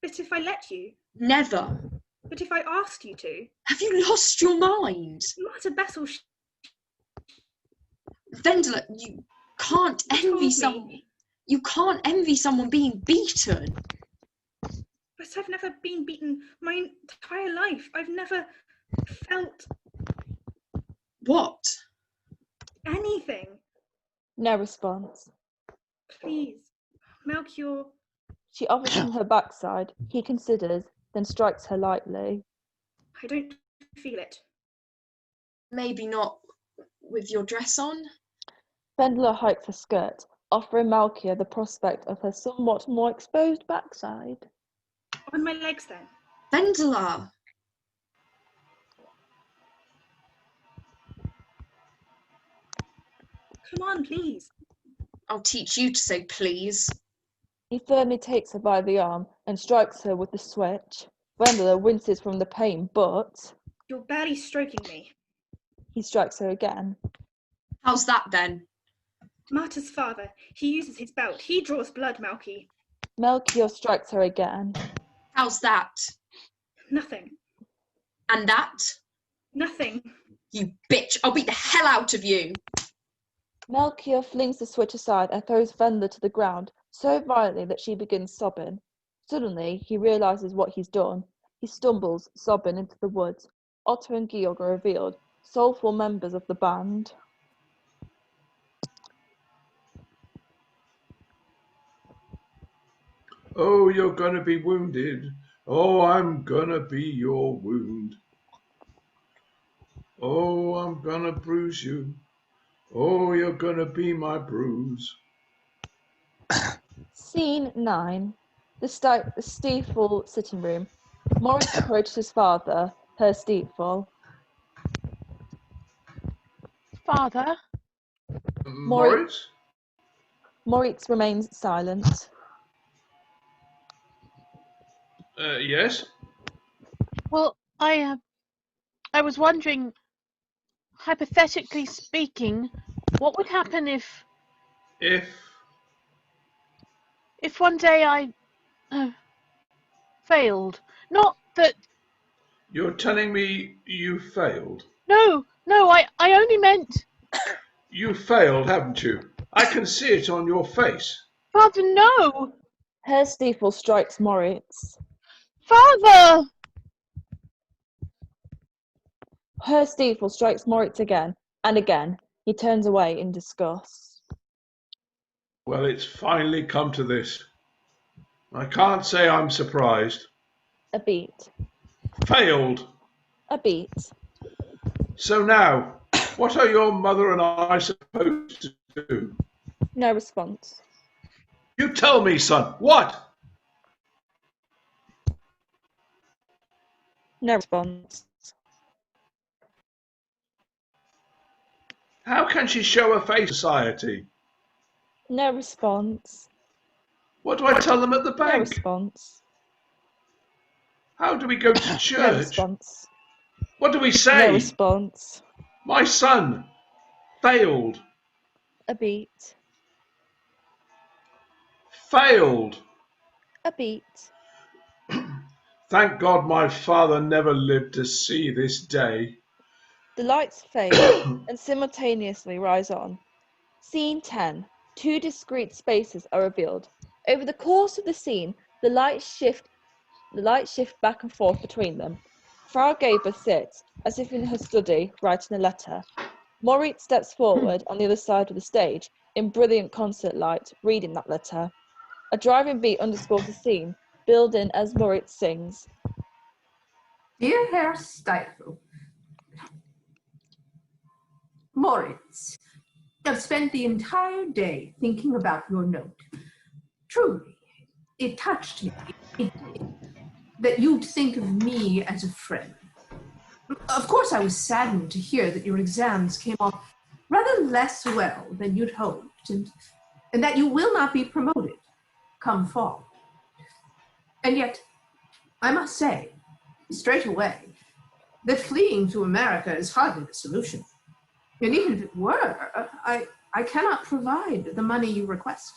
But if I let you? Never. But if I asked you to? Have you lost your mind? Not a battle. Vendela, you can't envy someone. You can't envy someone being beaten. But I've never been beaten my entire life. I've never felt... What? Anything. No response. Please, Melchior. She offers him her backside. He considers, then strikes her lightly. I don't feel it. Maybe not with your dress on? Wendler hikes her skirt, offering Melchior the prospect of her somewhat more exposed backside. On my legs, then. Vendela! Come on, please. I'll teach you to say please. He firmly takes her by the arm and strikes her with the switch. Wendler winces from the pain, but... You're barely stroking me. He strikes her again. How's that, then? Marta's father. He uses his belt. He draws blood, Malky. Melchior strikes her again. How's that? Nothing. And that? Nothing. You bitch! I'll beat the hell out of you! Melchior flings the switch aside and throws Wendler to the ground so violently that she begins sobbing. Suddenly, he realizes what he's done. He stumbles, sobbing, into the woods. Otto and Georg are revealed, soulful members of the band. Oh, you're gonna be wounded. Oh, I'm gonna be your wound. Oh, I'm gonna bruise you. Oh, you're gonna be my bruise. Scene 9. The Stiefel sitting room. Moritz approached his father, Herr Stiefel. Father? Moritz? Moritz remains silent. Yes? Well, I was wondering, hypothetically speaking, what would happen if one day I failed? Not that. You're telling me you failed? No, I only meant. You failed, haven't you? I can see it on your face. Father, no! Herr Stiefel strikes Moritz. Father! Herr Stiefel strikes Moritz again and again. He turns away in disgust. Well, it's finally come to this. I can't say I'm surprised. A beat. Failed. A beat. So now, what are your mother and I supposed to do? No response. You tell me, son. What? No response. How can she show her face to society? No response. What do I tell them at the No bank? response. How do we go to No church? response. What do we say? No response. My son failed. A beat. Failed. A beat. Thank God my father never lived to see this day. The lights fade and simultaneously rise on. Scene 10. Two discrete spaces are revealed. Over the course of the scene, the lights shift back and forth between them. Frau Gaber sits, as if in her study, writing a letter. Moritz steps forward on the other side of the stage, in brilliant concert light, reading that letter. A driving beat underscores the scene, building as Moritz sings. Dear Herr Stiefel, Moritz, I've spent the entire day thinking about your note. Truly, it touched me that you'd think of me as a friend. Of course, I was saddened to hear that your exams came off rather less well than you'd hoped, and that you will not be promoted come fall. And yet, I must say, straight away, that fleeing to America is hardly the solution. And even if it were, I cannot provide the money you request.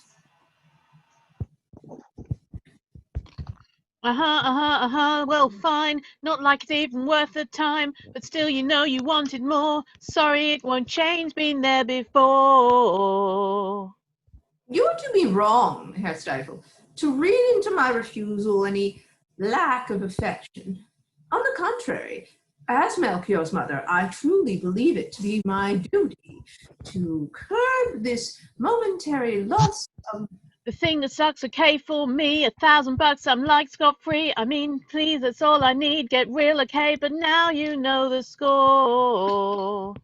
Well, fine. Not like it's even worth the time. But still, you know you wanted more. Sorry, it won't change. Been there before. You would do me wrong, Herr Stiefel, to read into my refusal any lack of affection. On the contrary, as Melchior's mother, I truly believe it to be my duty to curb this momentary loss of... The thing that sucks, okay, for me, $1,000, I'm like scot-free. I mean, please, that's all I need. Get real, okay, but now you know the score.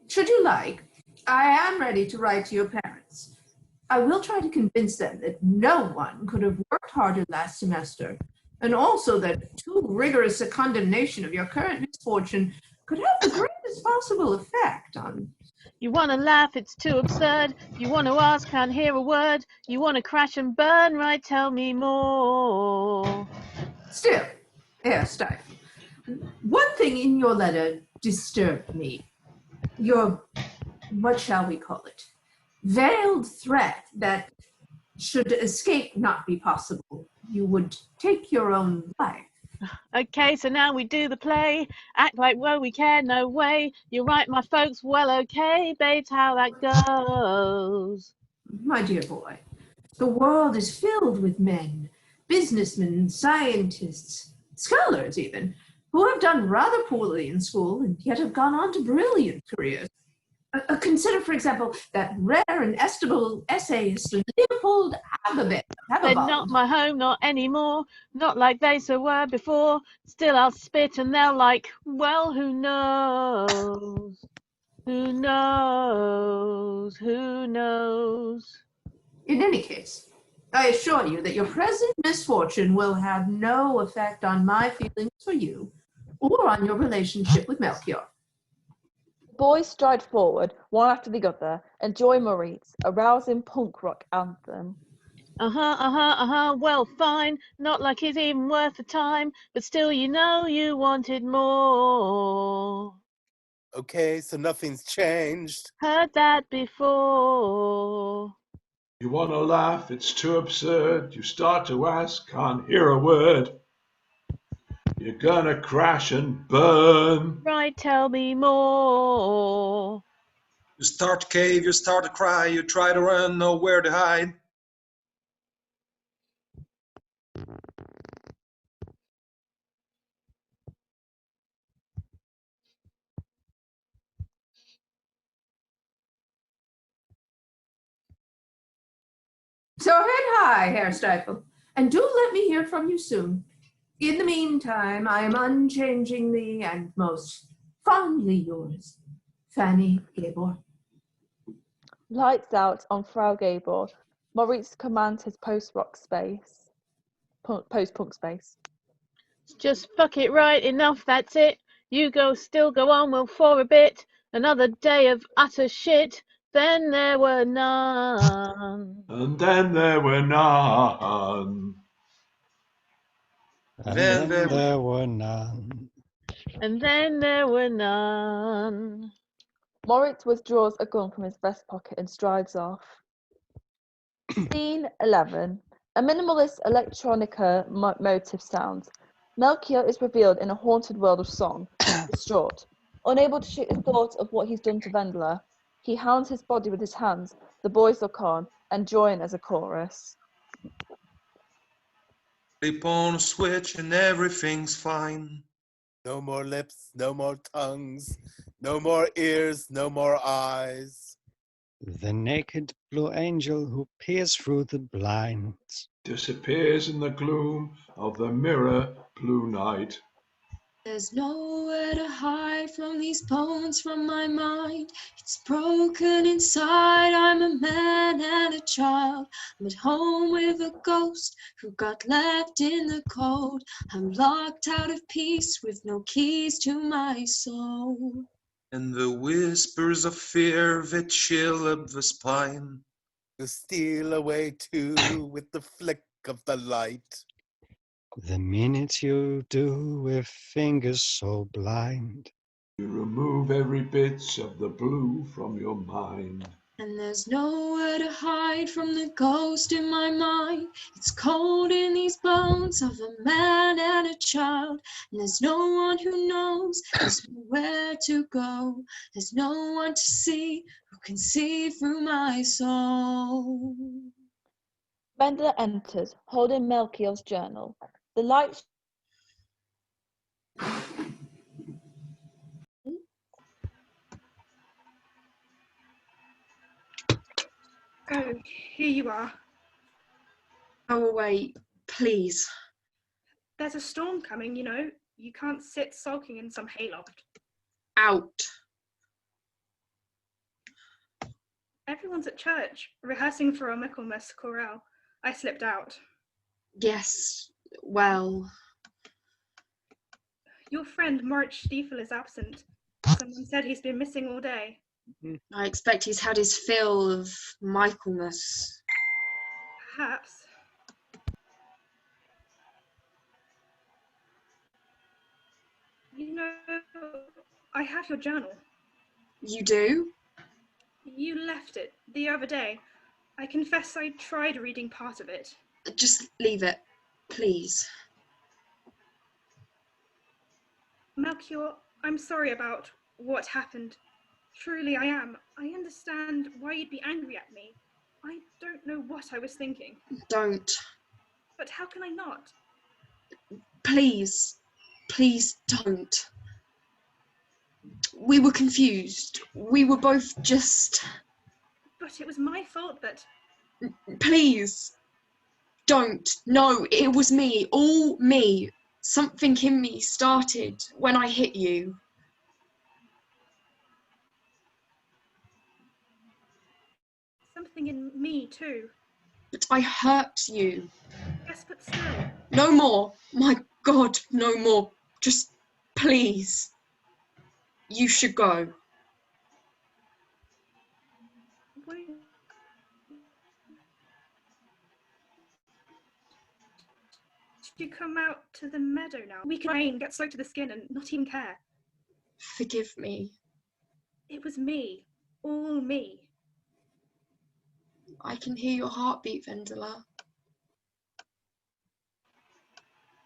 Should you like, I am ready to write to your parents. I will try to convince them that no one could have worked harder last semester, and also that too rigorous a condemnation of your current misfortune could have the greatest possible effect on... You want to laugh, it's too absurd. You want to ask, can't hear a word. You want to crash and burn, right? Tell me more. Still, Herr Stiefel, one thing in your letter disturbed me. Your, what shall we call it, veiled threat that should escape not be possible, you would take your own life. Okay, so now we do the play. Act like, well, we care, no way. You're right, my folks, well, okay, babes, how that goes. My dear boy, the world is filled with men, businessmen, scientists, scholars even, who have done rather poorly in school and yet have gone on to brilliant careers. Consider, for example, that rare and estimable essayist Leopold They're not Ababald. my home, not anymore, not like they so were before. Still I'll spit and they'll like, well, who knows? Who knows? Who knows? In any case, I assure you that your present misfortune will have no effect on my feelings for you or on your relationship with Melchior. The boys stride forward, one after the other, and join Maurice, a rousing punk rock anthem. Well, fine. Not like it's even worth the time, but still, you know you wanted more. Okay, so nothing's changed. Heard that before. You want to laugh, it's too absurd. You start to ask, can't hear a word. You're gonna crash and burn. Right, tell me more. You start to cave, you start to cry, you try to run, nowhere to hide. So head high, Herr Stifle, and do let me hear from you soon. In the meantime, I am unchangingly and most fondly yours, Fanny Gabor. Lights out on Frau Gabor. Maurice commands his post-punk space. Just fuck it right, enough, that's it. You still go on, well, for a bit. Another day of utter shit. Then there were none. And then there were none. And Then then there there were none. And then there were none. Moritz withdraws a gun from his vest pocket and strides off. Scene 11. A minimalist electronica motive sounds. Melchior is revealed in a haunted world of song, distraught. Unable to shake the thought of what he's done to Wendler, he hounds his body with his hands. The boys look on and join as a chorus. flip on a switch and everything's fine. No more lips, no more tongues, no more ears, no more eyes. The naked blue angel who peers through the blinds Disappears in the gloom of the mirror blue night. There's nowhere to hide from these bones from my mind. It's broken inside. I'm a man and a child. I'm at home with a ghost who got left in the cold. I'm locked out of peace with no keys to my soul. And the whispers of fear that chill up the spine. You steal away too with the flick of the light. the minute you do with fingers so blind. You remove every bit of the blue from your mind. And there's nowhere to hide from the ghost in my mind. It's cold in these bones of a man and a child. And there's no one who knows, there's nowhere to go. There's no one to see who can see through my soul. Wendler enters, holding Melchior's journal. The light Oh, here you are. Go away, please. There's a storm coming, you know. You can't sit sulking in some hayloft. Out. Everyone's at church, rehearsing for a Michaelmas chorale. I slipped out. Yes, well, Your friend Moritz Stiefel is absent. Someone said he's been missing all day. I expect he's had his fill of Michaelmas. Perhaps. You know, I have your journal. You do? You left it the other day. I confess I tried reading part of it. Just leave it, please. Melchior, I'm sorry about what happened. Truly I am. I understand why you'd be angry at me. I don't know what I was thinking. Don't. But how can I not? Please, please don't. We were confused. We were both just... But it was my fault that... Please, don't. No, it was me. All me. Something in me started when I hit you. Something in me too. But I hurt you. Yes, but still. No more. My God, no more. Just please. You should go. Won't you come out to the meadow now? We can rain, get soaked to the skin and not even care. Forgive me. It was me. All me. I can hear your heartbeat, Vendela.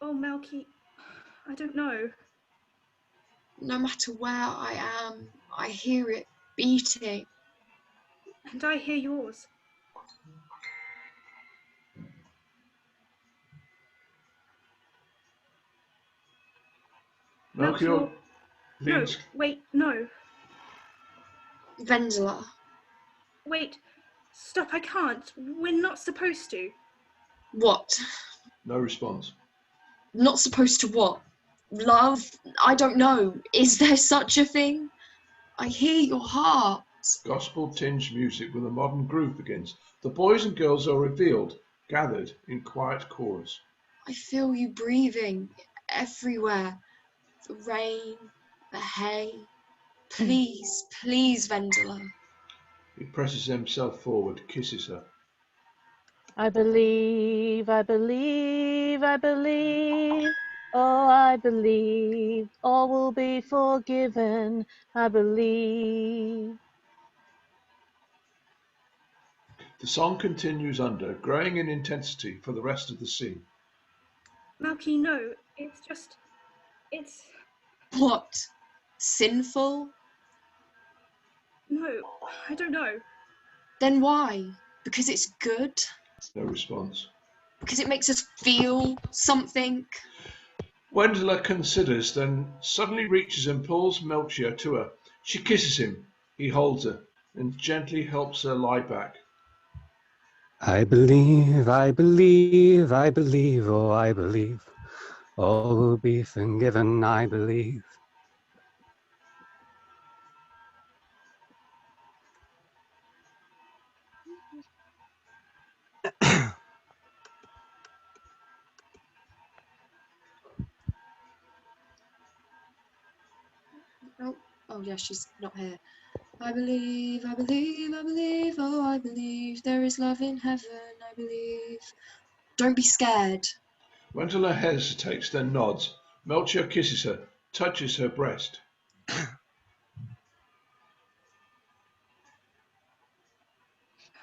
Oh, Melky, I don't know. No matter where I am, I hear it beating. And I hear yours. Melchior No, leans. wait, no. Vendela. Wait, stop, I can't. We're not supposed to. What? No response. Not supposed to what? Love? I don't know. Is there such a thing? I hear your heart. Gospel-tinged music with a modern groove begins. The boys and girls are revealed, gathered in quiet chorus. I feel you breathing everywhere. The rain, the hay. Please, please, Vendela. He presses himself forward, kisses her. I believe, I believe, I believe. Oh, I believe all will be forgiven. I believe. The song continues under, growing in intensity for the rest of the scene. Melky, no, it's... What? Sinful? No, I don't know. Then why? Because it's good? No response. Because it makes us feel something? Wendela considers, then suddenly reaches and pulls Melchior to her. She kisses him. He holds her and gently helps her lie back. I believe, I believe, I believe, oh, I believe. All will be forgiven, I believe. Oh yeah, she's not here. I believe, I believe, I believe, oh, I believe there is love in heaven, I believe. Don't be scared. Wendela hesitates, then nods. Melchior kisses her, touches her breast.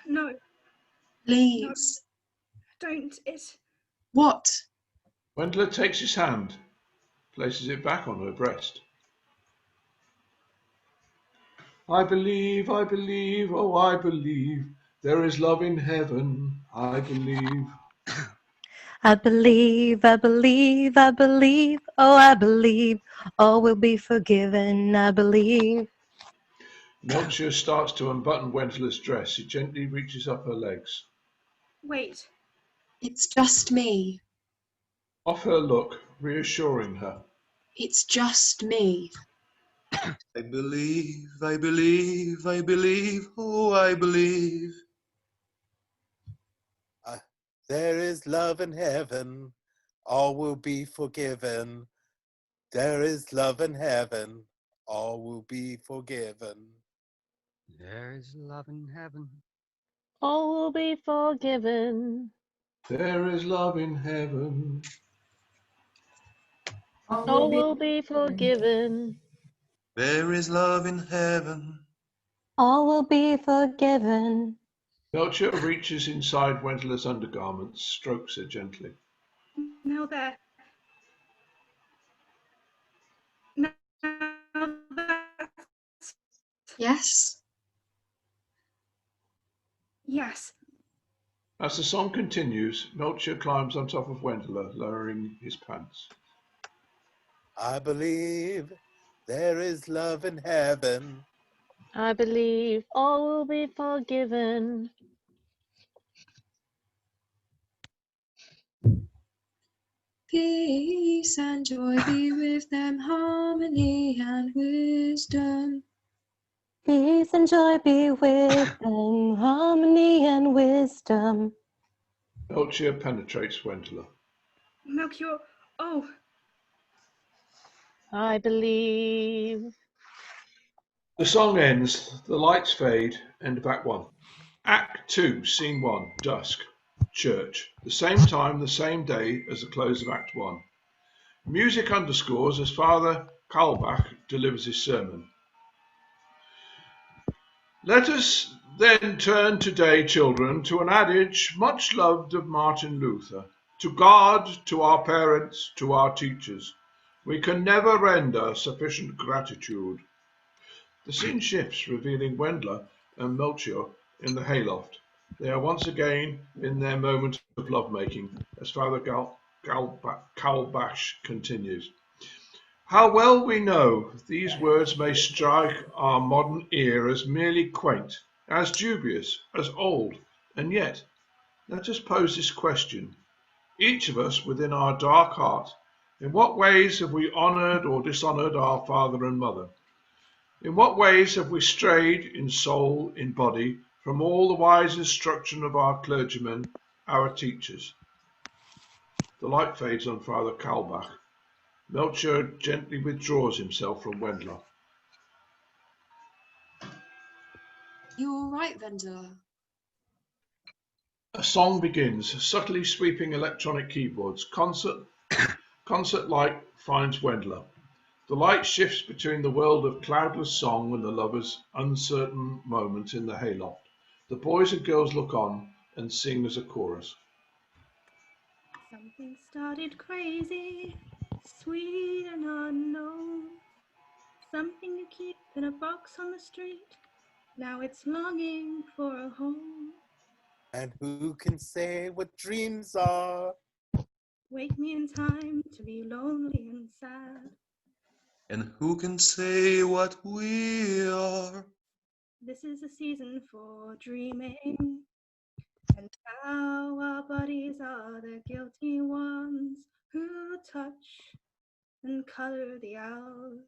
No, Please. don't, What? Wendela takes his hand, places it back on her breast. I believe, oh, I believe there is love in heaven, I believe. I believe, I believe, I believe, oh, I believe all will be forgiven, I believe. Melchior starts to unbutton Wendela's dress. He gently reaches up her legs. Wait. It's just me. Off her look, reassuring her. It's just me. I believe, I believe, I believe, oh, I believe. There is love in heaven, all will be forgiven. There is love in heaven, all will be forgiven. There is love in heaven. All will be forgiven. There is love in heaven. All will be forgiven. There is love in heaven. All will be forgiven. Melchior reaches inside Wendela's undergarments, strokes her gently. Now there. Now that's... Yes? Yes. As the song continues, Melchior climbs on top of Wendler, lowering his pants. I believe there is love in heaven. I believe all will be forgiven. Peace and joy be with them, harmony and wisdom. Peace and joy be with them, harmony and wisdom. Melchior penetrates Wendler. Melchior, oh, I believe. The song ends, the lights fade, end of Act 1. Act 2, Scene 1, dusk, church. The same time, the same day as the close of Act 1. Music underscores as Father Kalbach delivers his sermon. Let us then turn today, children, to an adage much loved of Martin Luther. To God, to our parents, to our teachers, we can never render sufficient gratitude. The scene shifts, revealing Wendler and Melchior in the hayloft. They are once again in their moment of lovemaking, as Father Kalbach continues. How well we know these words may strike our modern ear as merely quaint, as dubious, as old, and yet, let us pose this question. Each of us within our dark heart, in what ways have we honoured or dishonoured our father and mother? In what ways have we strayed in soul, in body, from all the wise instruction of our clergymen, our teachers? The light fades on Father Kalbach. Melchior gently withdraws himself from Wendler. You all right, Wendler? A song begins, subtly sweeping electronic keyboards. Concert light finds Wendler. The light shifts between the world of cloudless song and the lovers' uncertain moment in the hayloft. The boys and girls look on and sing as a chorus. something started crazy, sweet and unknown. Something you keep in a box on the street. Now it's longing for a home. And who can say what dreams are? Wake me in time to be lonely and sad. And who can say what we are? This is a season for dreaming. And how our bodies are the guilty ones who touch and color the hours.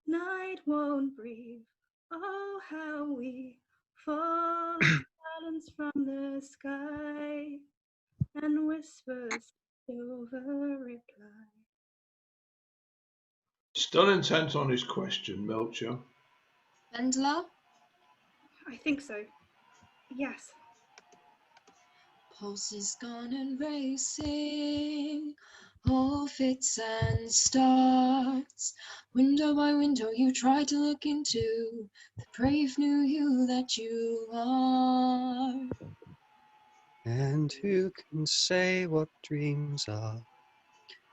Night won't breathe. Oh, how we fall in silence from the sky and whispers silver reply. Still intent on his question, Melchior. Wendler? I think so. Yes. Pulse is gone and racing, all fits and starts. Window by window you try to look into the brave new you that you are. And who can say what dreams are?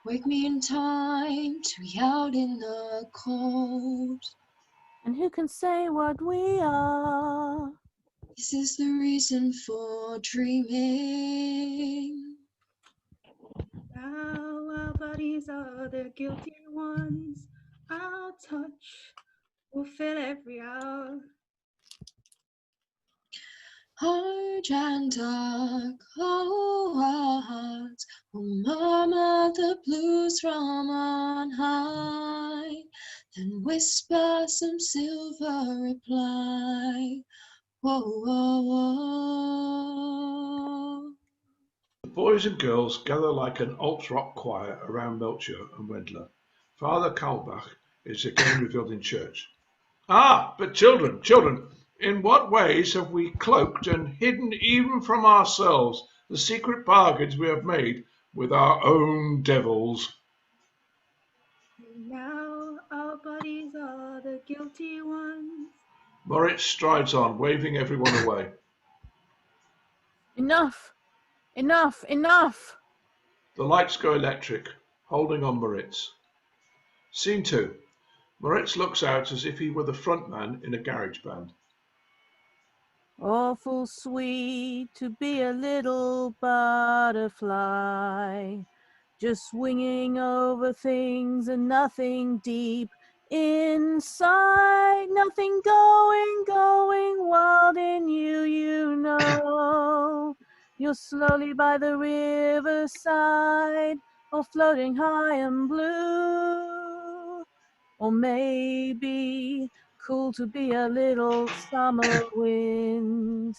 Wake me in time to be out in the cold. And who can say what we are? This is the reason for dreaming. Now our bodies are the guilty ones. Our touch will fill every hour. Hard and dark, oh our hearts will murmur the blues from on high, then whisper some silver reply. Whoa, whoa, whoa. The boys and girls gather like an alt-rock choir around Melchior and Wendler. Father Kalbach is again revealed in church. Ah, but children, in what ways have we cloaked and hidden even from ourselves the secret bargains we have made with our own devils? Now our bodies are the guilty ones. Moritz strides on, waving everyone away. Enough! Enough! Enough! The lights go electric, holding on Moritz. Scene 2. Moritz looks out as if he were the front man in a garage band. Awful sweet to be a little butterfly, just swinging over things and nothing deep inside, nothing going wild in you, you know. You're slowly by the riverside, or floating high and blue, or maybe cool to be a little summer wind,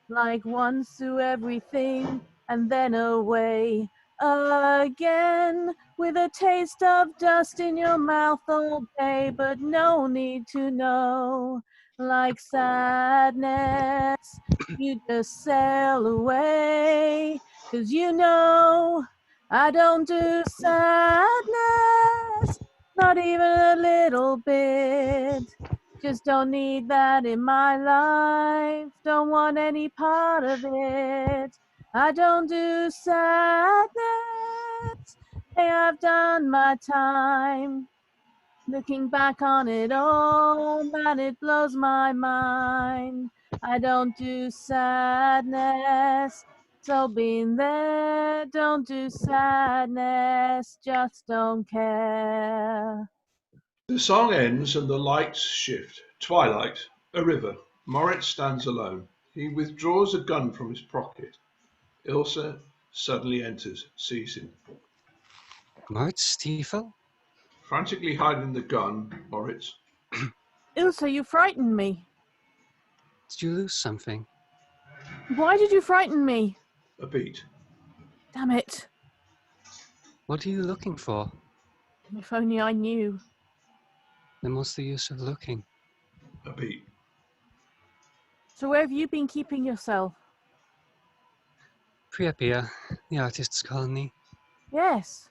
like once through everything and then away again, with a taste of dust in your mouth all day, but no need to know. Like sadness, you just sail away, 'cause you know I don't do sadness, not even a little bit. Just don't need that in my life, don't want any part of it. I don't do sadness. Hey, I've done my time. Looking back on it all, man, it blows my mind. I don't do sadness. So been there, don't do sadness, just don't care. The song ends and the lights shift. Twilight, a river. Moritz stands alone. He withdraws a gun from his pocket. Ilse suddenly enters, sees him. Moritz Stiefel? Frantically hiding the gun, Moritz. Ilse, you frightened me. Did you lose something? Why did you frighten me? A beat. Damn it. What are you looking for? If only I knew. Then what's the use of looking? A beat. So where have you been keeping yourself? Priapia, the artist's colony. Yes.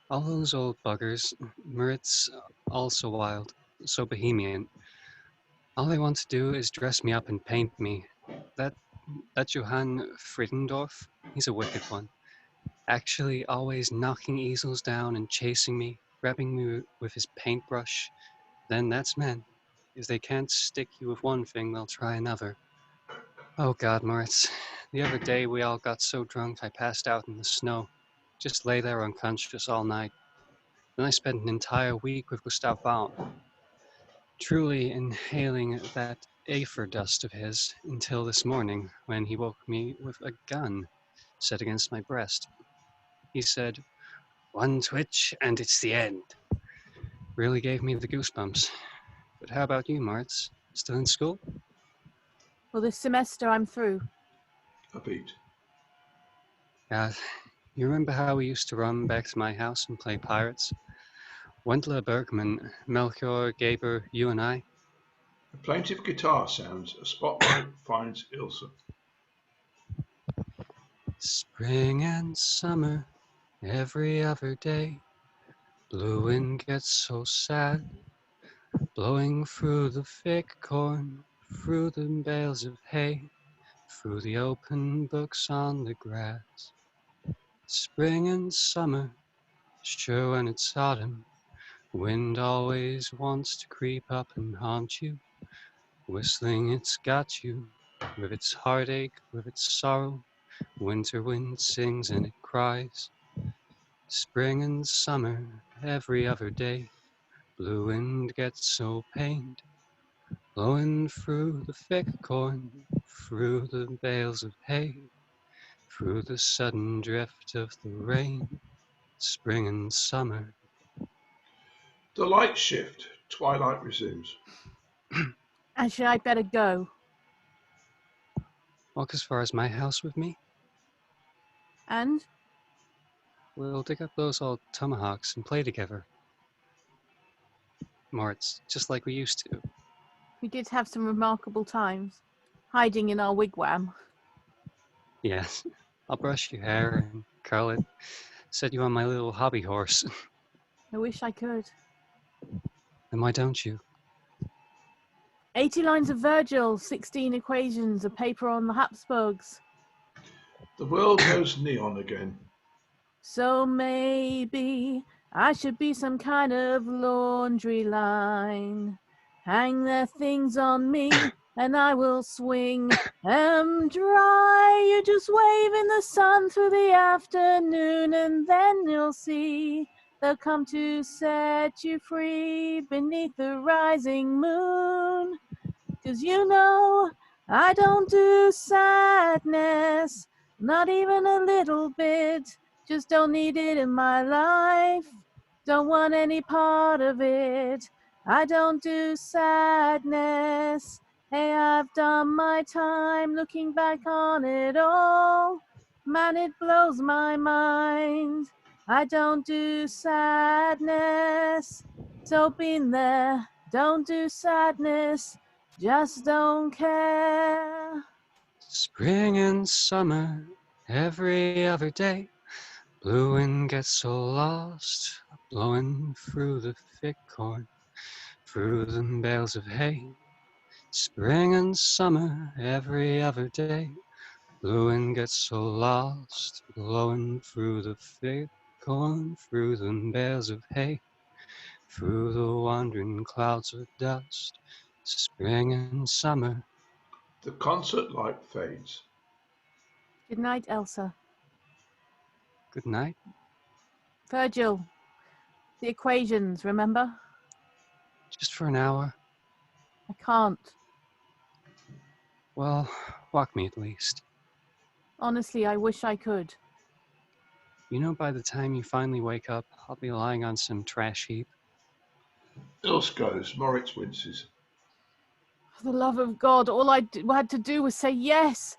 All those old buggers. Moritz, also wild, so bohemian. All they want to do is dress me up and paint me. That Johann Friedendorf, he's a wicked one. Actually always knocking easels down and chasing me, grabbing me with his paintbrush. Then that's men. If they can't stick you with one thing, they'll try another. Oh God, Moritz. The other day we all got so drunk I passed out in the snow. Just lay there unconscious all night. Then I spent an entire week with Gustav Baum, truly inhaling that afer dust of his until this morning when he woke me with a gun set against my breast. He said, "One twitch and it's the end." Really gave me the goosebumps. But how about you, Moritz? Still in school? Well, this semester I'm through. A beat. God, you remember how we used to run back to my house and play pirates? Wendler Bergman, Melchior, Gaber, you and I. A plaintive guitar sounds. A spotlight finds Ilse. Spring and summer, every other day. Blue wind gets so sad, blowing through the thick corn, through the bales of hay, through the open books on the grass. Spring and summer, sure when it's autumn, wind always wants to creep up and haunt you, whistling it's got you, with its heartache, with its sorrow. Winter wind sings and it cries. Spring and summer, every other day. Blue wind gets so pained, blowing through the thick corn, through the bales of hay, through the sudden drift of the rain. Spring and summer. The lights shift. Twilight resumes. Actually, I'd better go. Walk as far as my house with me. And? We'll dig up those old tomahawks and play together. Moritz, just like we used to. We did have some remarkable times, hiding in our wigwam. Yes, I'll brush your hair and curl it, set you on my little hobby horse. I wish I could. Then why don't you? 80 lines of Virgil, 16 equations, a paper on the Habsburgs. The world goes neon again. So maybe I should be some kind of laundry line. Hang their things on me, and I will swing am dry. You just wave in the sun through the afternoon, and then you'll see they'll come to set you free beneath the rising moon. 'Cause you know I don't do sadness, not even a little bit. Just don't need it in my life, don't want any part of it. I don't do sadness. Hey, I've done my time looking back on it all. Man, it blows my mind. I don't do sadness. So been there, don't do sadness. Just don't care. Spring and summer, every other day. Blue wind gets so lost, blowing through the thick corn, through the bales of hay. Spring and summer, every other day. Blue wind gets so lost, blowing through the thick corn, through the bales of hay, through the wandering clouds of dust. Spring and summer. The concert light fades. Good night, Elsa. Good night. Virgil, the equations, remember? Just for an hour. I can't. Well, walk me at least. Honestly, I wish I could. You know, by the time you finally wake up, I'll be lying on some trash heap. Ilse goes. Moritz winces. For the love of God, all I had to do was say yes.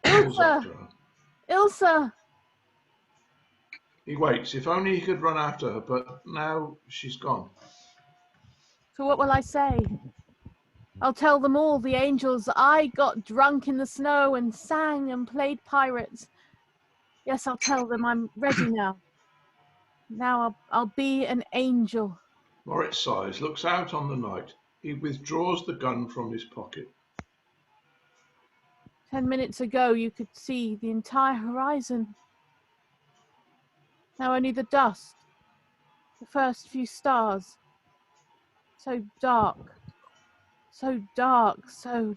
Calls Ilsa! after her. Ilsa! He waits. If only he could run after her, but now she's gone. So what will I say? I'll tell them all, the angels, I got drunk in the snow and sang and played pirates. Yes, I'll tell them I'm ready now. Now I'll be an angel. Moritz sighs, looks out on the night. He withdraws the gun from his pocket. 10 minutes ago, you could see the entire horizon. Now only the dust, the first few stars. So dark, so dark, so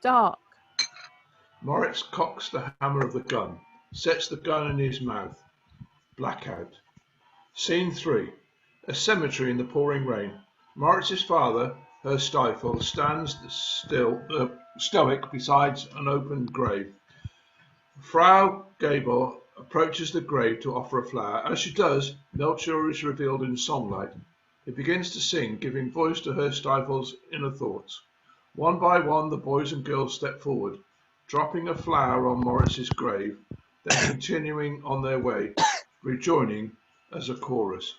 dark. Moritz cocks the hammer of the gun, sets the gun in his mouth. Blackout. Scene 3. A cemetery in the pouring rain. Moritz's father, Herr Stiefel, stands stoic beside an open grave. Frau Gabel approaches the grave to offer a flower. As she does, Melchior is revealed in songlight. He begins to sing, giving voice to Herr Stiefel's inner thoughts. One by one, the boys and girls step forward, dropping a flower on Moritz's grave, then continuing on their way, rejoining as a chorus.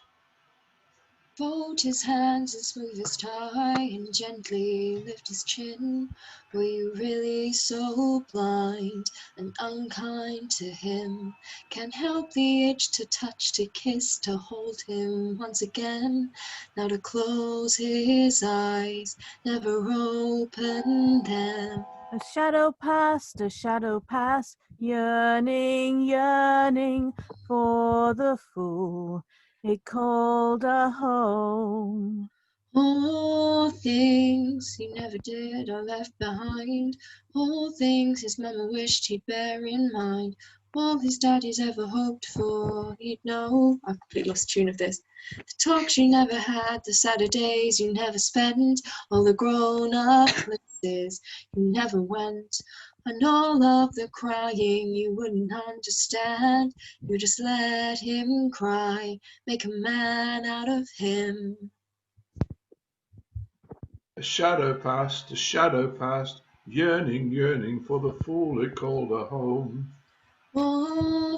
Fold his hands and smooth his tie and gently lift his chin. Were you really so blind and unkind to him? Can't help the itch to touch, to kiss, to hold him once again. Now to close his eyes, never open them. A shadow past, yearning, yearning for the fool it called a home. All things he never did or left behind. All things his mama wished he'd bear in mind. All his daddies ever hoped for, he'd know. I've completely lost the tune of this. The talks you never had, the Saturdays you never spent, all the grown-up places you never went, and all of the crying you wouldn't understand. You just let him cry, make a man out of him. A shadow past, yearning, yearning for the fool it called a home. All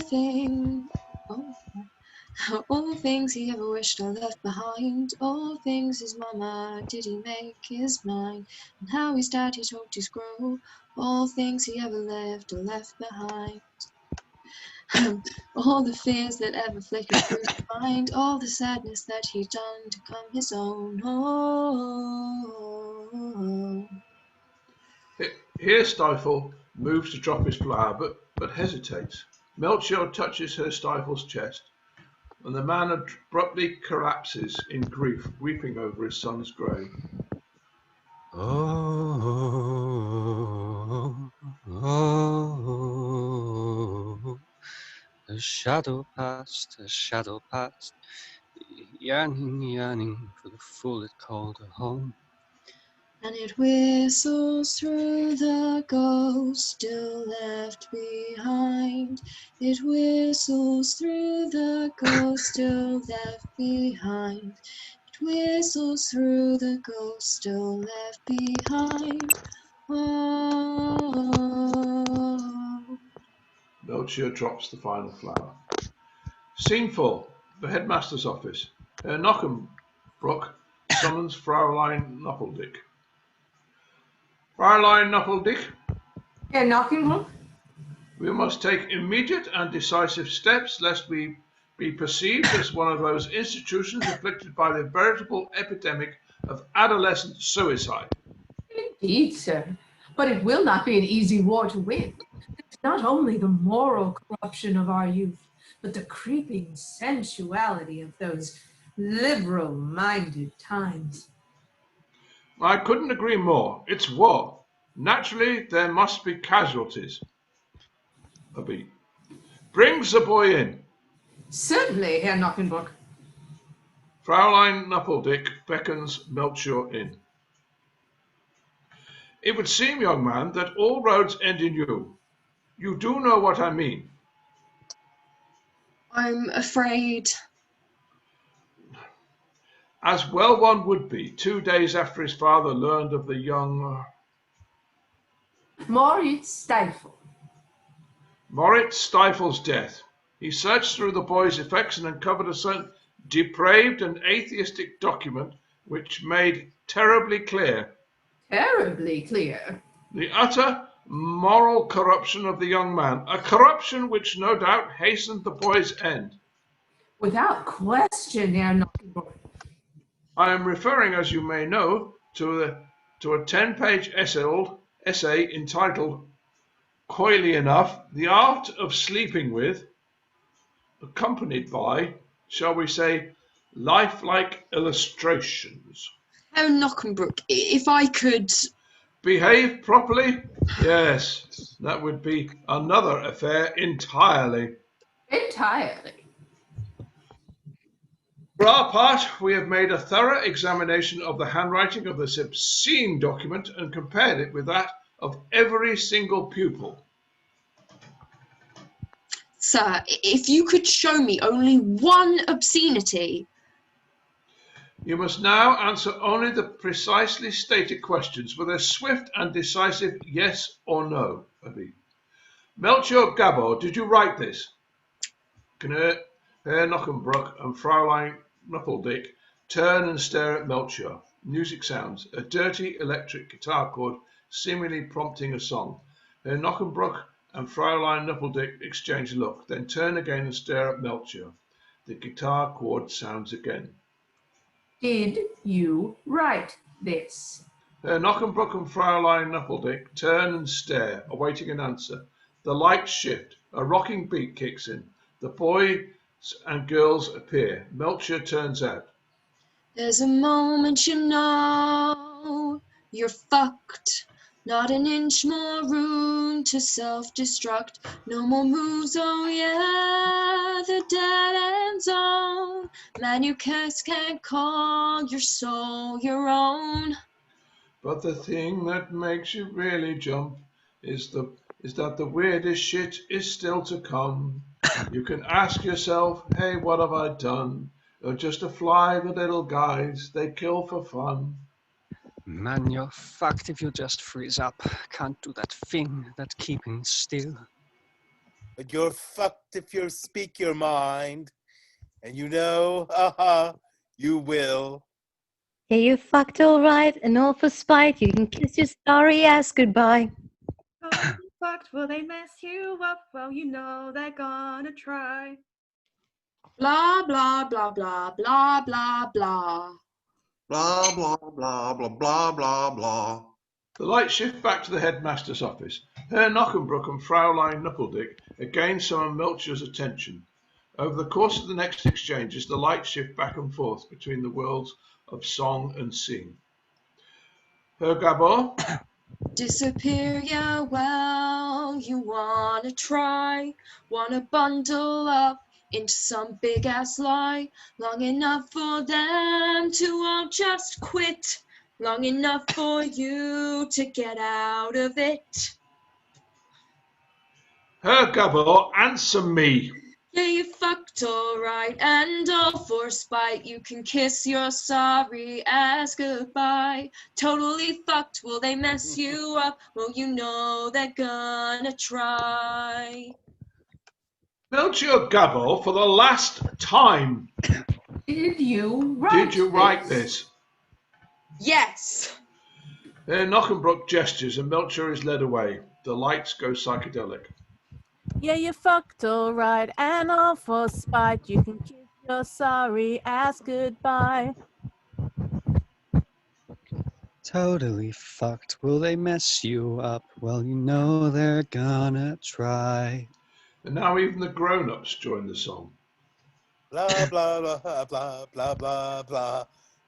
things he ever wished or left behind. All things his mama didn't make his mind. And how his daddy hoped he'd grow. All things he ever lived or left behind. All the fears that ever flickered through his mind. All the sadness that he'd done to come his own. Oh. Here Stiefel moves to drop his flower, but hesitates. Melchior touches Herr Stiefel's chest, and the man abruptly collapses in grief, weeping over his son's grave. Oh, oh, a shadow passed, yearning, yearning for the fool it called a home. And it whistles through the ghost still left behind. It whistles through the ghost still left behind. It whistles through the ghost still left behind. Oh. Melchior drops the final flower. Scene 4. The headmaster's office. Herr Knockenbrook summons Fraulein Knoppledick. Fraulein Knoppledick, Herr Knockenbrook? we must take immediate and decisive steps lest we be perceived as one of those institutions afflicted by the veritable epidemic of adolescent suicide. Indeed, sir. But it will not be an easy war to win. It's not only the moral corruption of our youth, but the creeping sensuality of those liberal-minded times. I couldn't agree more. It's war. Naturally, there must be casualties. A beat. Brings the boy in. Certainly, Herr Knockenbrook. Fraulein Knoppledick beckons Melchior in. It would seem, young man, that all roads end in you. You do know what I mean. I'm afraid. As well one would be, 2 days after his father learned of the young Moritz Stifle. Moritz Stifel's death. He searched through the boy's effects and uncovered a certain depraved and atheistic document which made terribly clear the utter moral corruption of the young man, a corruption which no doubt hastened the boy's end. Without question, Herr Knockenbrook. I am referring, as you may know, to a 10-page essay entitled, coyly enough, The Art of Sleeping With, accompanied by, shall we say, lifelike illustrations. Oh, Knockenbrook, if I could... Behave properly? Yes, that would be another affair entirely. Entirely. For our part, we have made a thorough examination of the handwriting of this obscene document and compared it with that of every single pupil. Sir, if you could show me only one obscenity... You must now answer only the precisely stated questions with a swift and decisive yes or no. Melchior Gabor, did you write this? Herr Knockenbrook and Fraulein Knoppledick turn and stare at Melchior. Music sounds, a dirty electric guitar chord seemingly prompting a song. Herr Knockenbrook and Fraulein Knoppledick exchange a look, then turn again and stare at Melchior. The guitar chord sounds again. Did you write this? Herr Knockenbrook and Fraulein Knoppledick turn and stare, awaiting an answer. The lights shift. A rocking beat kicks in. The boys and girls appear. Melchior turns out. There's a moment you know you're fucked. Not an inch more room to self-destruct. No more moves, oh yeah, the dead end zone. Man, you can't call your soul your own. But the thing that makes you really jump is that the weirdest shit is still to come. You can ask yourself, hey, what have I done? Or just to fly the little guys, they kill for fun. Man, you're fucked if you just freeze up. Can't do that thing, that keeping still. But you're fucked if you speak your mind. And you know, you will. Yeah, you fucked all right, and all for spite. You can kiss your starry ass goodbye. Oh, fucked, will they mess you up? Well, you know they're gonna try. Blah, blah, blah, blah, blah, blah, blah. Blah, blah, blah, blah, blah, blah, blah. The lights shift back to the headmaster's office. Herr Knockenbrook and Fraulein Knoppledick again summon Melchior's attention. Over the course of the next exchanges, the lights shift back and forth between the worlds of song and scene. Her Gabor. Disappear, yeah, well, you wanna try, wanna bundle up into some big ass lie, long enough for them to all just quit, long enough for you to get out of it. Her Gabor, answer me. Yeah, you fucked alright, and all for spite. You can kiss your sorry ass goodbye. Totally fucked, will they mess you up? Well, you know they're gonna try. Melchior Gabor, for the last time, Did you write did you write this? Yes! Knockenbrook gestures and Melchior is led away. The lights go psychedelic. Yeah, you fucked alright, and all for spite. You can kiss your sorry ass goodbye. Totally fucked. Will they mess you up? Well, you know they're gonna try. And now even the grown-ups join the song. Blah blah blah blah blah blah blah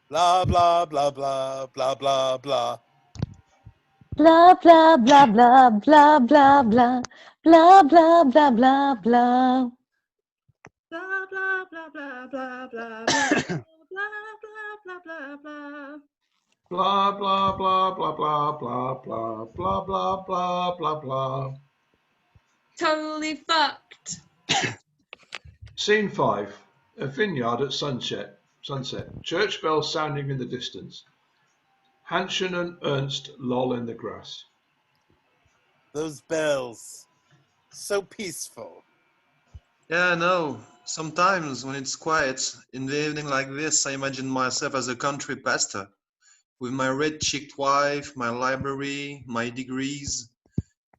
blah blah blah blah blah blah blah. Blah blah blah blah blah blah blah blah blah blah blah blah. Blah, blah, blah, blah, blah, blah, blah, blah, blah, blah, blah, blah. Blah, blah, blah, blah, blah, blah, blah, blah, blah, blah, blah, blah. Totally fucked. Scene 5. A vineyard at sunset. Church bells sounding in the distance. Hanschen and Ernst loll in the grass. Those bells, so peaceful. Yeah, I know. Sometimes when it's quiet, in the evening like this, I imagine myself as a country pastor, with my red-cheeked wife, my library, my degrees.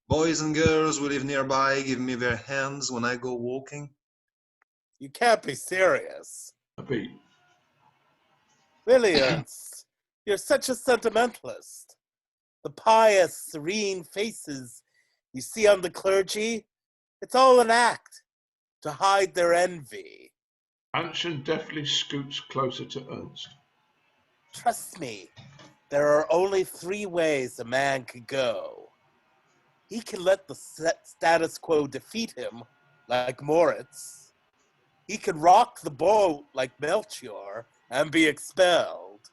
Boys and girls who live nearby give me their hands when I go walking. You can't be serious. A beat. Really, Ernst, you're such a sentimentalist. The pious, serene faces you see on the clergy, it's all an act to hide their envy. Hanschen deftly scoots closer to Ernst. Trust me, there are only 3 ways a man can go. He can let the status quo defeat him, like Moritz. He can rock the boat like Melchior and be expelled.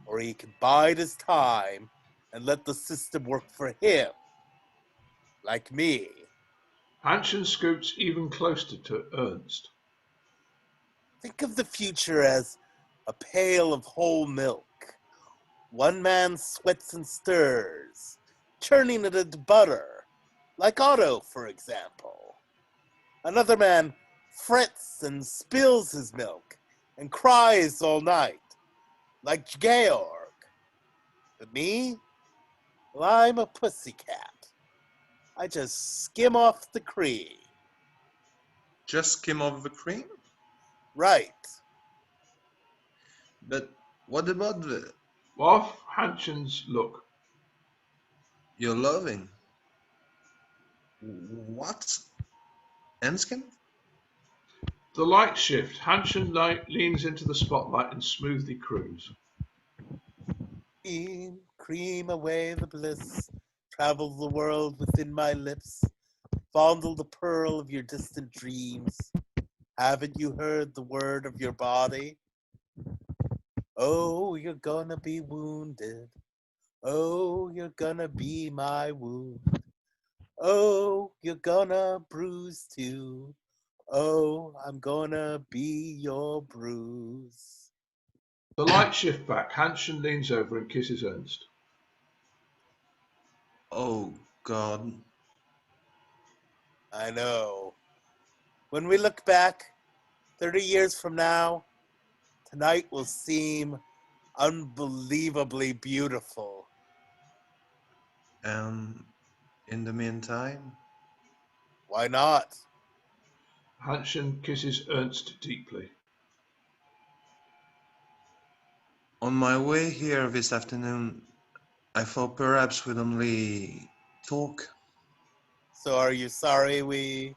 Or he can bide his time and let the system work for him, like me. Hanschen scoots even closer to Ernst. Think of the future as a pail of whole milk. One man sweats and stirs, churning it into butter, like Otto, for example. Another man frets and spills his milk and cries all night, like Georg. But me? Well, I'm a pussycat. I just skim off the cream. Just skim off the cream? Right. But what about the... Off Hanschen's look. You're loving? What? Enskin? The lights shift. Hanschen leans into the spotlight and smoothly croons. Cream away the bliss. Travel the world within my lips. Fondle the pearl of your distant dreams. Haven't you heard the word of your body? Oh, you're gonna be wounded. Oh, you're gonna be my wound. Oh, you're gonna bruise too. Oh, I'm gonna be your bruise. The lights shift back. Hanschen leans over and kisses Ernst. Oh, God. I know. When we look back, 30 years from now, tonight will seem unbelievably beautiful. And in the meantime? Why not? Hanschen kisses Ernst deeply. On my way here this afternoon, I thought perhaps we'd only talk. So are you sorry we...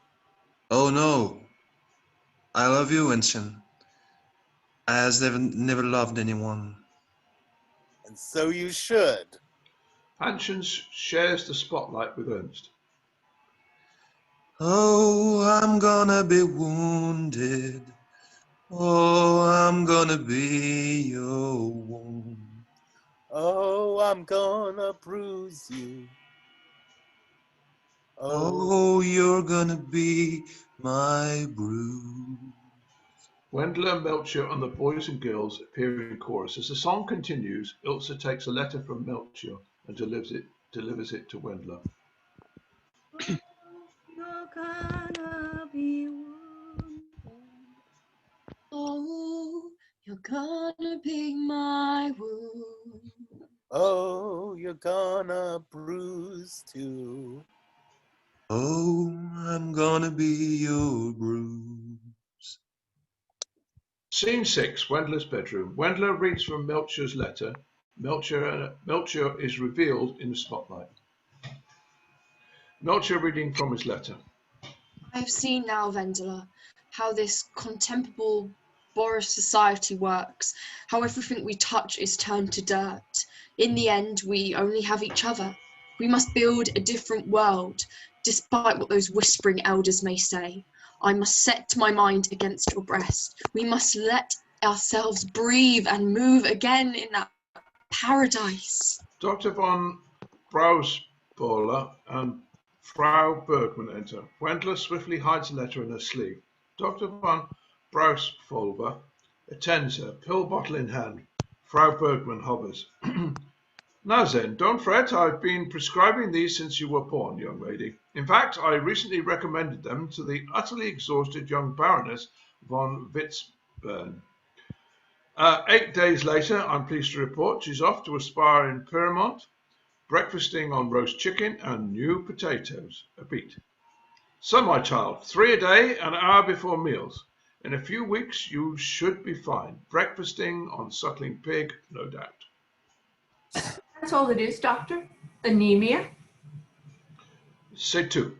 Oh no, I love you, Enskin. I has never loved anyone. And so you should. Hansens shares the spotlight with Ernst. Oh, I'm gonna be wounded. Oh, I'm gonna be your wound. Oh, I'm gonna bruise you. Oh, you're gonna be my bruise. Wendler, Melchior, and the boys and girls appear in chorus. As the song continues, Ilse takes a letter from Melchior and delivers it to Wendler. You're gonna be wounded. Oh, you're gonna be my wound. Oh, you're gonna bruise too. Oh, I'm gonna be your bruise. Scene 6, Wendler's bedroom. Wendler reads from Melchior's letter. Melchior is revealed in the spotlight. Melchior reading from his letter. I have seen now, Vendela, how this contemptible Boris society works, how everything we touch is turned to dirt. In the end, we only have each other. We must build a different world, despite what those whispering elders may say. I must set my mind against your breast. We must let ourselves breathe and move again in that paradise. Dr. von Brausboller and Frau Bergmann enter. Wendler swiftly hides the letter in her sleeve. Dr. von Brausboller attends her, pill bottle in hand. Frau Bergmann hovers. Now then, don't fret, I've been prescribing these since you were born, young lady. In fact, I recently recommended them to the utterly exhausted young Baroness von Witzburn. 8 days later, I'm pleased to report she's off to aspire in Pyrmont, breakfasting on roast chicken and new potatoes, a beet. So, my child, 3 a day, an hour before meals. In a few weeks, you should be fine. Breakfasting on suckling pig, no doubt. That's all it is, Doctor. Anemia C'est tout.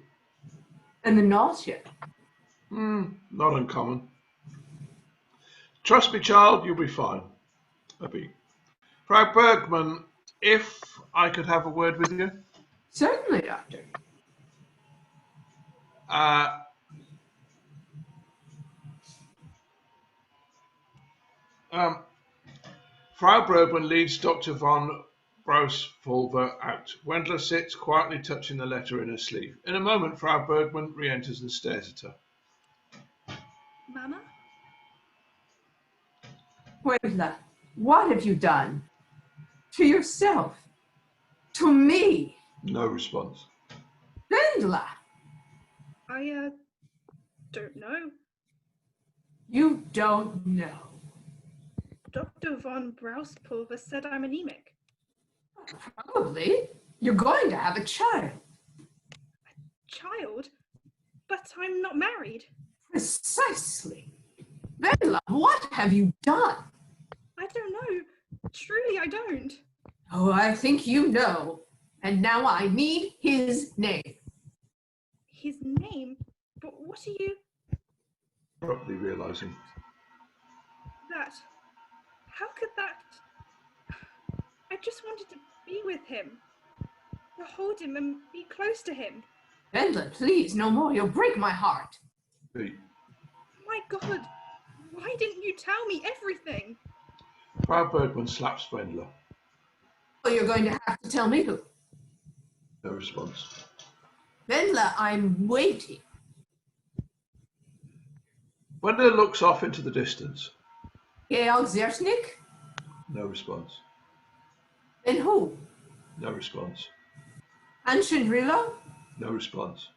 and the nausea. Not uncommon. Trust me, child, you'll be fine. A beet. Frau Bergman, if I could have a word with you. Certainly, Doctor. Frau Bergman leads Dr. von Brausvolver out. Wendler sits quietly touching the letter in her sleeve. In a moment, Frau Bergman re-enters and stares at her. Mama? Wendla, what have you done? To yourself? To me? No response. Wendla! I, don't know. You don't know. Dr. von Brauspulver said I'm anemic. Probably. You're going to have a child. Child? But I'm not married. Precisely. Wendla, what have you done? I don't know. Truly, I don't. Oh, I think you know. And now I need his name. His name? But what are you... Abruptly realizing. That... How could that... I just wanted to be with him. To hold him and be close to him. Wendla, please, no more. You'll break my heart. Beet. My God, why didn't you tell me everything? Frau Bergman slaps Wendler. Well, you're going to have to tell me who. No response. Wendla, I'm waiting. Wendler looks off into the distance. Georg Zerznik? No response. Then who? No response. Anshin Rilo? No response.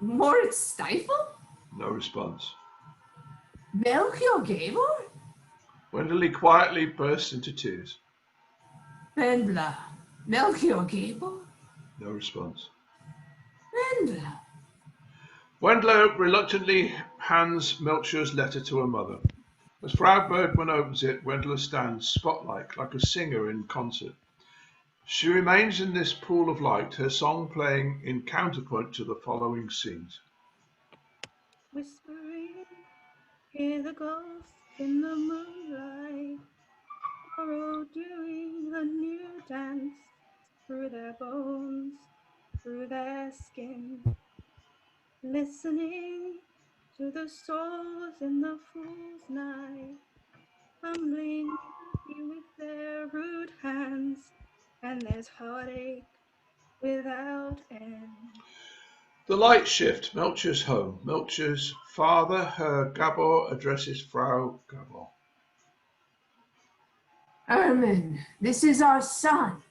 Moritz Steifel? No response. Melchior Gabor? Wenderly quietly bursts into tears. Wendla. Melchior Gabor? No response. Wendla. Wendler reluctantly hands Melchior's letter to her mother. As Frau Bergman opens it, Wendler stands spotlight like a singer in concert. She remains in this pool of light, her song playing in counterpoint to the following scenes. Whispering, hear the ghost in the moonlight. tomorrow doing a new dance through their bones, through their skin, listening to the souls in the fool's night, fumbling with their rude hands, and there's heartache without end. The light shift. Melcher's home. Melcher's father, Herr Gabor, addresses Frau Gabor. Herman, this is our son.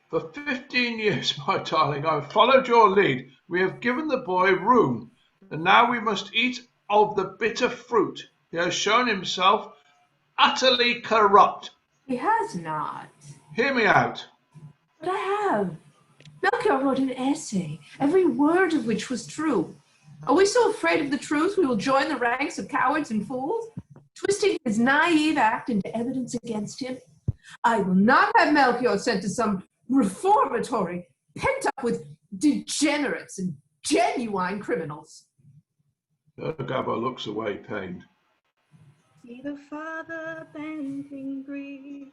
For 15 years, my darling, I've followed your lead. We have given the boy room, and now we must eat of the bitter fruit. He has shown himself utterly corrupt. He has not. Hear me out. But I have. Melchior wrote an essay, every word of which was true. Are we so afraid of the truth we will join the ranks of cowards and fools, twisting his naive act into evidence against him? I will not have Melchior sent to some reformatory, pent up with degenerates and genuine criminals. Gabor looks away, pained. See the father bent in grief,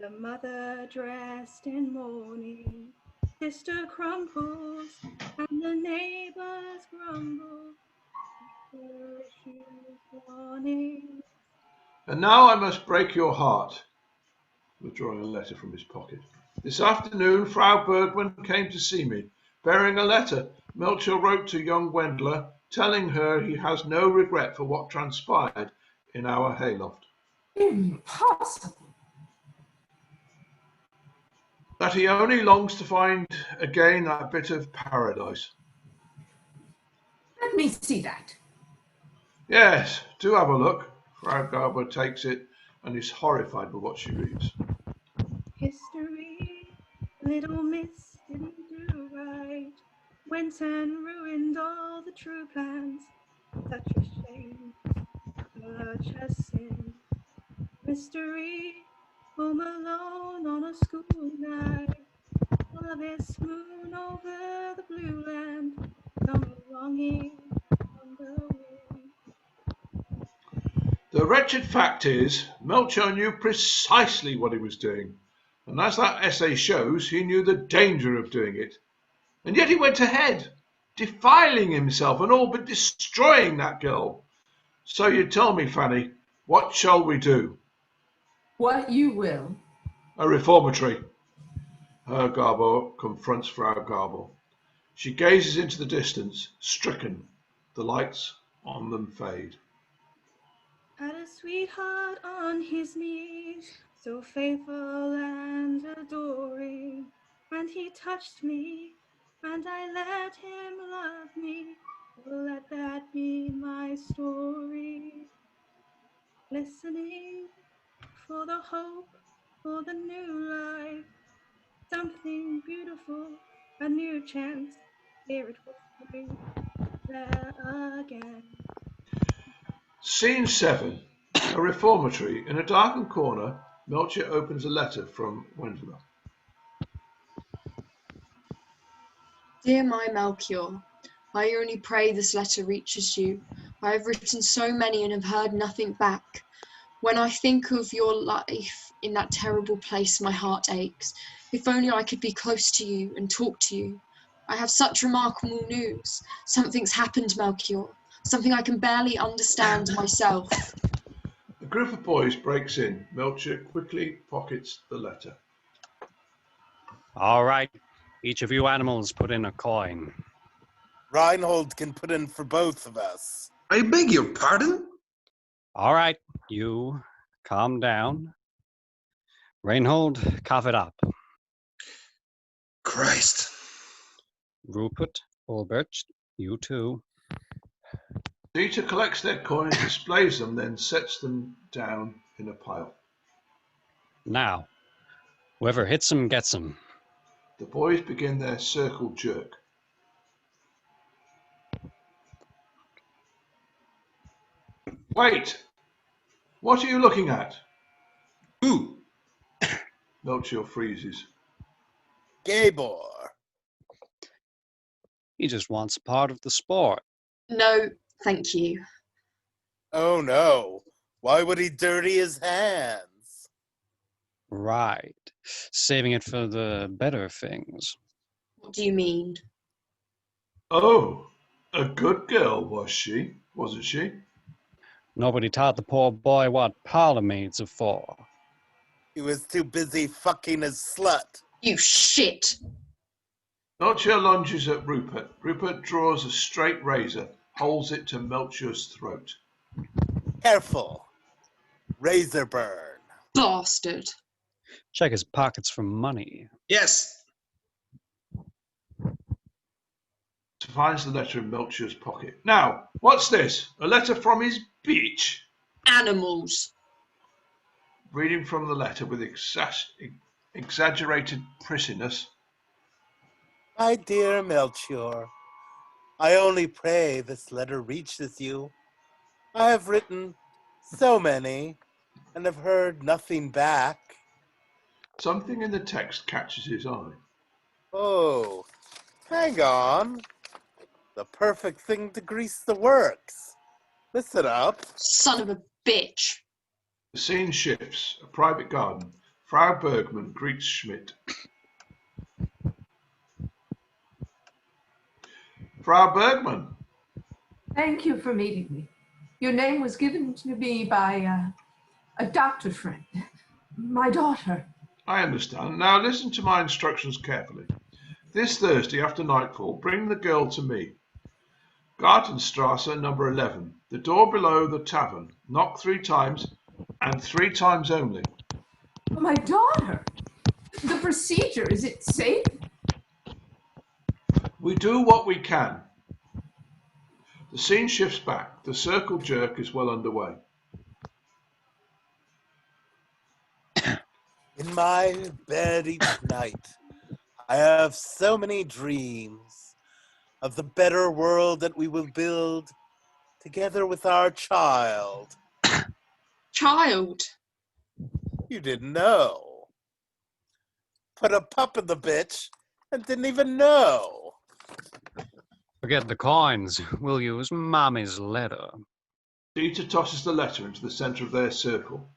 the mother dressed in mourning. Sister crumples and the neighbors grumble. Her issues warning. And now I must break your heart. Withdrawing a letter from his pocket. This afternoon, Frau Bergman came to see me, bearing a letter. Melcher wrote to young Wendler, telling her he has no regret for what transpired in our hayloft. Impossible. That he only longs to find again that bit of paradise. Let me see that. Yes, do have a look. Frau Garber takes it and is horrified by what she reads. History, little miss didn't do right. Went and ruined all the true plans. Such a shame, such a sin. Mystery, home alone on a school night. Saw this moon over the blue land. Summer longing on the wind. The wretched fact is, Melcher knew precisely what he was doing, and as that essay shows, he knew the danger of doing it. And yet he went ahead, defiling himself and all but destroying that girl. So you tell me, Fanny, what shall we do? What you will. A reformatory. Herr Garbo confronts Frau Garbo. She gazes into the distance, stricken. The lights on them fade. Had a sweetheart on his knees, so faithful and adoring, and he touched me, and I let him love me. Oh, let that be my story. Listening for the hope, for the new life, something beautiful, a new chance. Here it whispering there again. Scene 7. A reformatory. In a darkened corner, Melcher opens a letter from Wendler. Dear my Melchior, I only pray this letter reaches you. I have written so many and have heard nothing back. When I think of your life in that terrible place, my heart aches. If only I could be close to you and talk to you. I have such remarkable news. Something's happened, Melchior. Something I can barely understand myself. A group of boys breaks in. Melcher quickly pockets the letter. All right, each of you animals put in a coin. Reinhold can put in for both of us. I beg your pardon? All right, you calm down. Reinhold, cough it up. Christ. Rupert, Albert, you too. Dieter collects their coins, displays them, then sets them down in a pile. Now, whoever hits him gets him. The boys begin their circle jerk. Wait! What are you looking at? Who? Melchior freezes. Gabor. He just wants a part of the sport. No, thank you. Oh no. Why would he dirty his hands? Right. Saving it for the better things. What do you mean? Oh, a good girl, was she? Wasn't she? Nobody taught the poor boy what parlor maids are for. He was too busy fucking his slut. You shit! Melchior lunges at Rupert. Rupert draws a straight razor, holds it to Melchior's throat. Careful. Razor burn. Bastard. Check his pockets for money. Yes. Finds the letter in Melchior's pocket. Now, what's this? A letter from his bitch? Animals. Reading from the letter with exaggerated prissiness. My dear Melchior, I only pray this letter reaches you. I have written so many and have heard nothing back. Something in the text catches his eye. Oh, hang on. The perfect thing to grease the works. Listen up. Son of a bitch. The scene shifts. A private garden. Frau Bergmann greets Schmidt. Frau Bergmann. Thank you for meeting me. Your name was given to me by a doctor friend, my daughter. I understand. Now listen to my instructions carefully. This Thursday after nightfall, bring the girl to me. Gartenstrasse number 11. The door below the tavern. Knock 3 times, and 3 times only. My daughter? The procedure, is it safe? We do what we can. The scene shifts back. The circle jerk is well underway. In my bed each night, I have so many dreams of the better world that we will build together with our child. Child. You didn't know. Put a pup in the bitch and didn't even know. Forget the coins. We'll use Mommy's letter. Dieter tosses the letter into the center of their circle.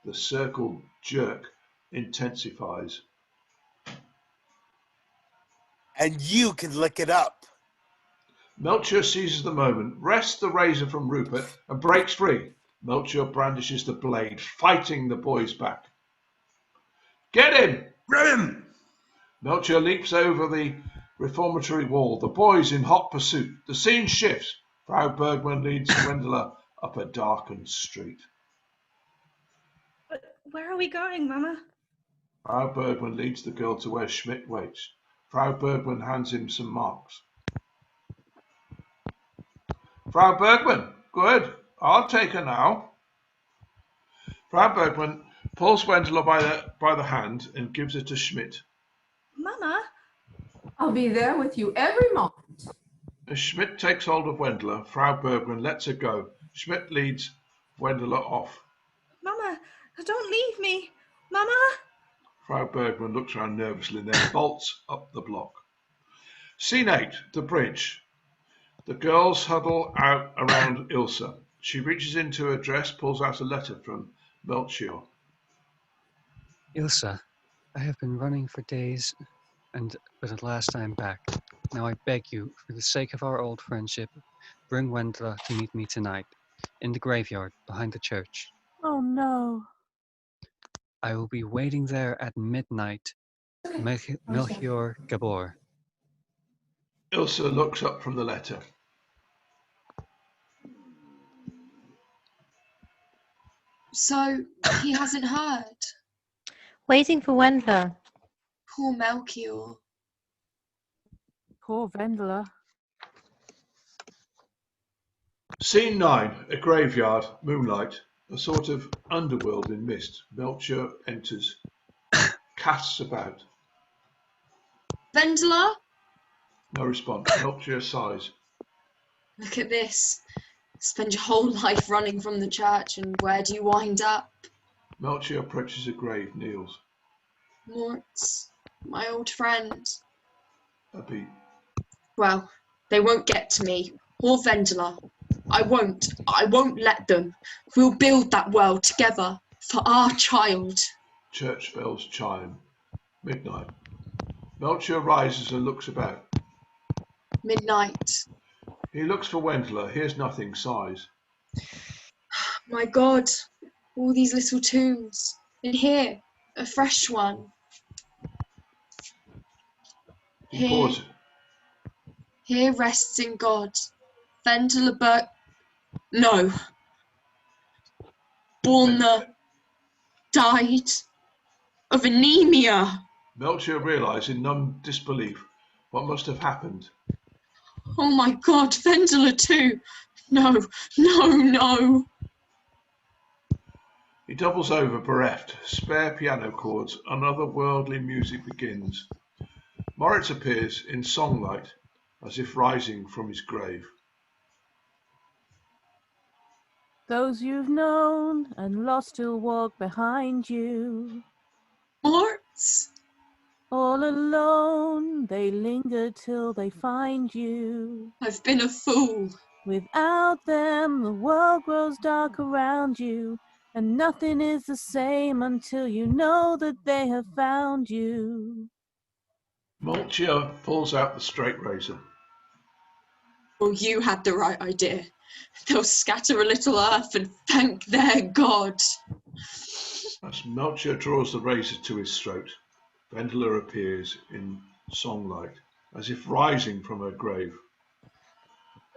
The circle jerk intensifies. And you can lick it up. Melchior seizes the moment, wrests the razor from Rupert, and breaks free. Melchior brandishes the blade, fighting the boys back. Get him! Grab him! Melchior leaps over the reformatory wall. The boys in hot pursuit. The scene shifts. Frau Bergmann leads Gwendolyn up a darkened street. But where are we going, Mama? Frau Bergmann leads the girl to where Schmidt waits. Frau Bergmann hands him some marks. Frau Bergmann, good. I'll take her now. Frau Bergmann pulls Gwendolyn by the hand and gives her to Schmidt. Mama? I'll be there with you every moment. As Schmidt takes hold of Gwendolyn, Frau Bergmann lets her go. Schmidt leads Gwendolyn off. Mama, don't leave me. Mama? Frau Bergmann looks around nervously and then bolts up the block. Scene 8, the bridge. The girls huddle out around Ilsa. She reaches into her dress, pulls out a letter from Melchior. Ilsa, I have been running for days, but at last I am back. Now I beg you, for the sake of our old friendship, bring Wendla to meet me tonight, in the graveyard behind the church. Oh no. I will be waiting there at midnight. Melchior Gabor. Ilsa looks up from the letter. So, he hasn't heard. Waiting for Wendla. Poor Melchior. Poor Vendela. Scene 9, a graveyard, moonlight, a sort of underworld in mist. Melchior enters, casts about. Vendela? No response. Melchior sighs. Look at this. Spend your whole life running from the church, and where do you wind up? Melchior approaches a grave, kneels. Moritz, my old friend. A beat. Well, they won't get to me, or Vendela. I won't let them. We'll build that world together, for our child. Church bells chime. Midnight. Melchior rises and looks about. Midnight. He looks for Wendler, hears nothing, sighs. My God, all these little tombs. And here, a fresh one. He pauses. Here rests in God. Wendler No. Born died of anemia. Melchior realizes in numb disbelief what must have happened. Oh my God, Wendler too. No, no, no. He doubles over, bereft. Spare piano chords and otherworldly music begins. Moritz appears in songlight, as if rising from his grave. Those you've known and lost still walk behind you. Moritz? All alone, they linger till they find you. I've been a fool. Without them, the world grows dark around you, and nothing is the same until you know that they have found you. Melchior pulls out the straight razor. Well, you had the right idea. They'll scatter a little earth and thank their God. As Melchior draws the razor to his throat, Wendler appears in songlight, as if rising from her grave.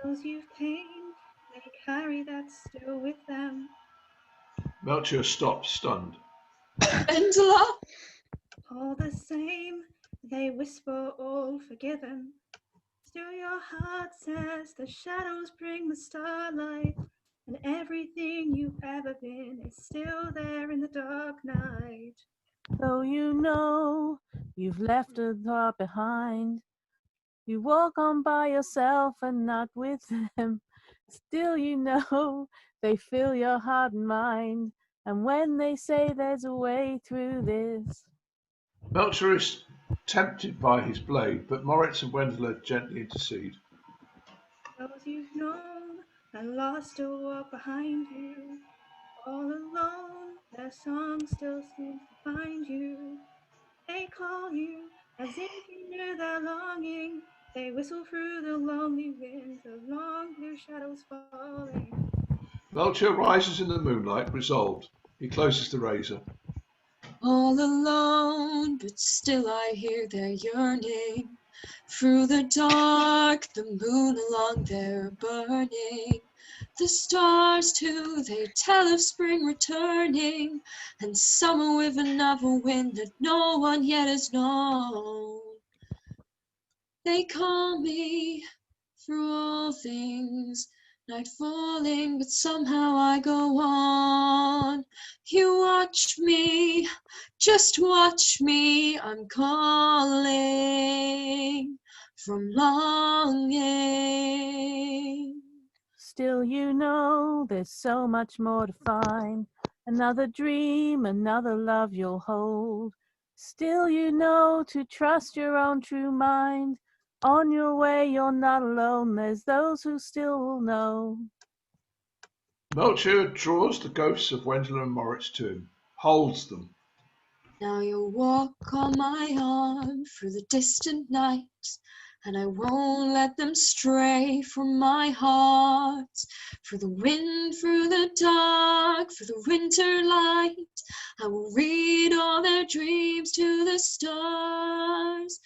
Those you've pained, they carry that still with them. Melchior stops, stunned. Wendler? All the same, they whisper all forgiven. Still your heart says the shadows bring the starlight, and everything you've ever been is still there in the dark night. Though you know you've left a thought behind, you walk on by yourself and not with them. Still you know they fill your heart and mind, and when they say there's a way through this. Melchior is tempted by his blade, but Moritz and Wendler gently intercede. Those you've known and lost still walk behind you. All alone, their song still seems to find you. They call you as if you knew their longing. They whistle through the lonely winds of long blue shadows falling. Melchior rises in the moonlight, resolved. He closes the razor. All alone, but still I hear their yearning. Through the dark, the moon along there burning. The stars too, they tell of spring returning, and summer with another wind that no one yet has known. They call me through all things, night falling, but somehow I go on. You watch me, just watch me, I'm calling from longing. Still you know there's so much more to find. Another dream, another love you'll hold. Still you know to trust your own true mind. On your way you're not alone, there's those who still will know. Melchior draws the ghosts of Wendler and Moritz to him, holds them. Now you'll walk on my arm through the distant night, and I won't let them stray from my heart. Through the wind, through the dark, through the winter light, I will read all their dreams to the stars.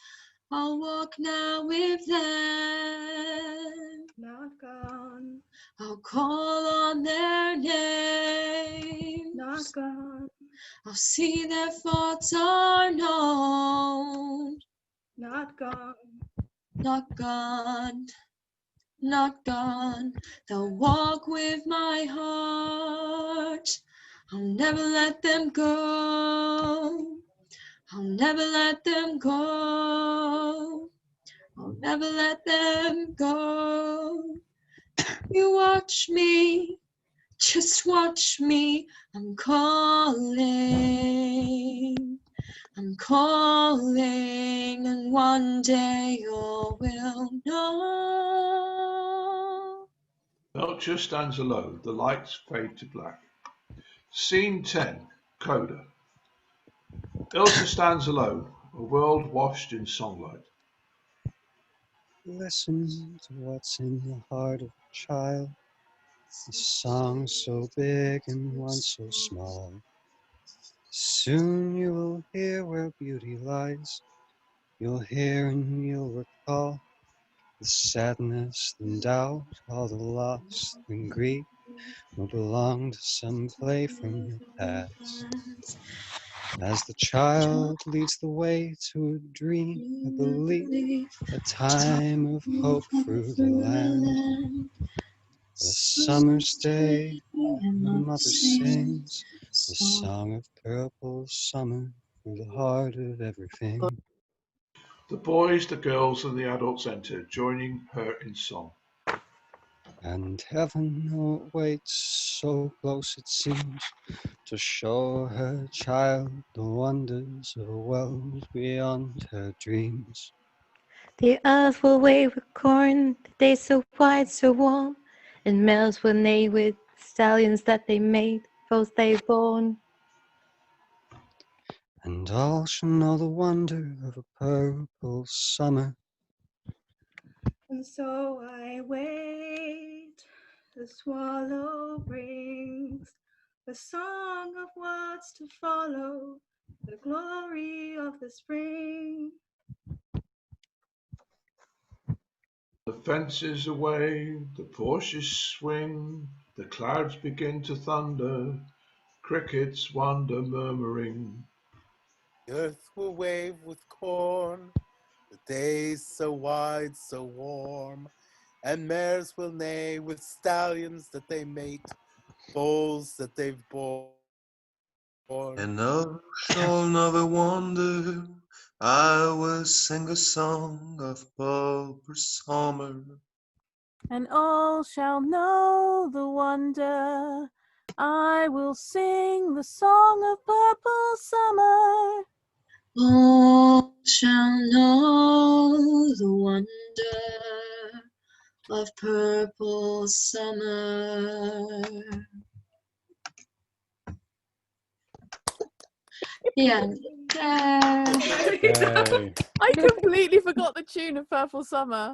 I'll walk now with them, Not gone, I'll call on their name, not gone, I'll see their thoughts are known. not gone. Not gone, not gone. They'll walk with my heart. I'll never let them go. I'll never let them go. I'll never let them go. You watch me, just watch me. I'm calling. I'm calling, and one day all will know. Melchior stands alone. The lights fade to black. Scene 10. Coda. Ilsa stands alone, a world washed in songlight. Listen to what's in the heart of a child. A song so big and one so small. Soon you will hear where beauty lies. You'll hear and you'll recall the sadness and doubt, all the loss and grief will belong to some play from your past. As the child leads the way to a dream, a belief, a time of hope through the land. A summer's day, a mother sings the song of purple summer through the heart of everything. The boys, the girls, and the adults enter, joining her in song. And heaven, oh, it waits so close it seems to show her child the wonders of a world beyond her dreams. The earth will wave with corn, the day so wide, so warm, and mares will neigh with stallions that they made, foals they've borne. And all shall know the wonder of a purple summer. And so I wait, the swallow brings a song of what's to follow, the glory of the spring. The fences away, the Porsches swing, the clouds begin to thunder, crickets wander murmuring. The earth will wave with corn, the days so wide, so warm, and mares will neigh with stallions that they mate, foals that they've borne. And oh, shall never wonder, I will sing a song of purple summer. And all shall know the wonder. I will sing the song of purple summer. All shall know the wonder of purple summer. Yeah. Yay. I completely forgot the tune of Purple Summer.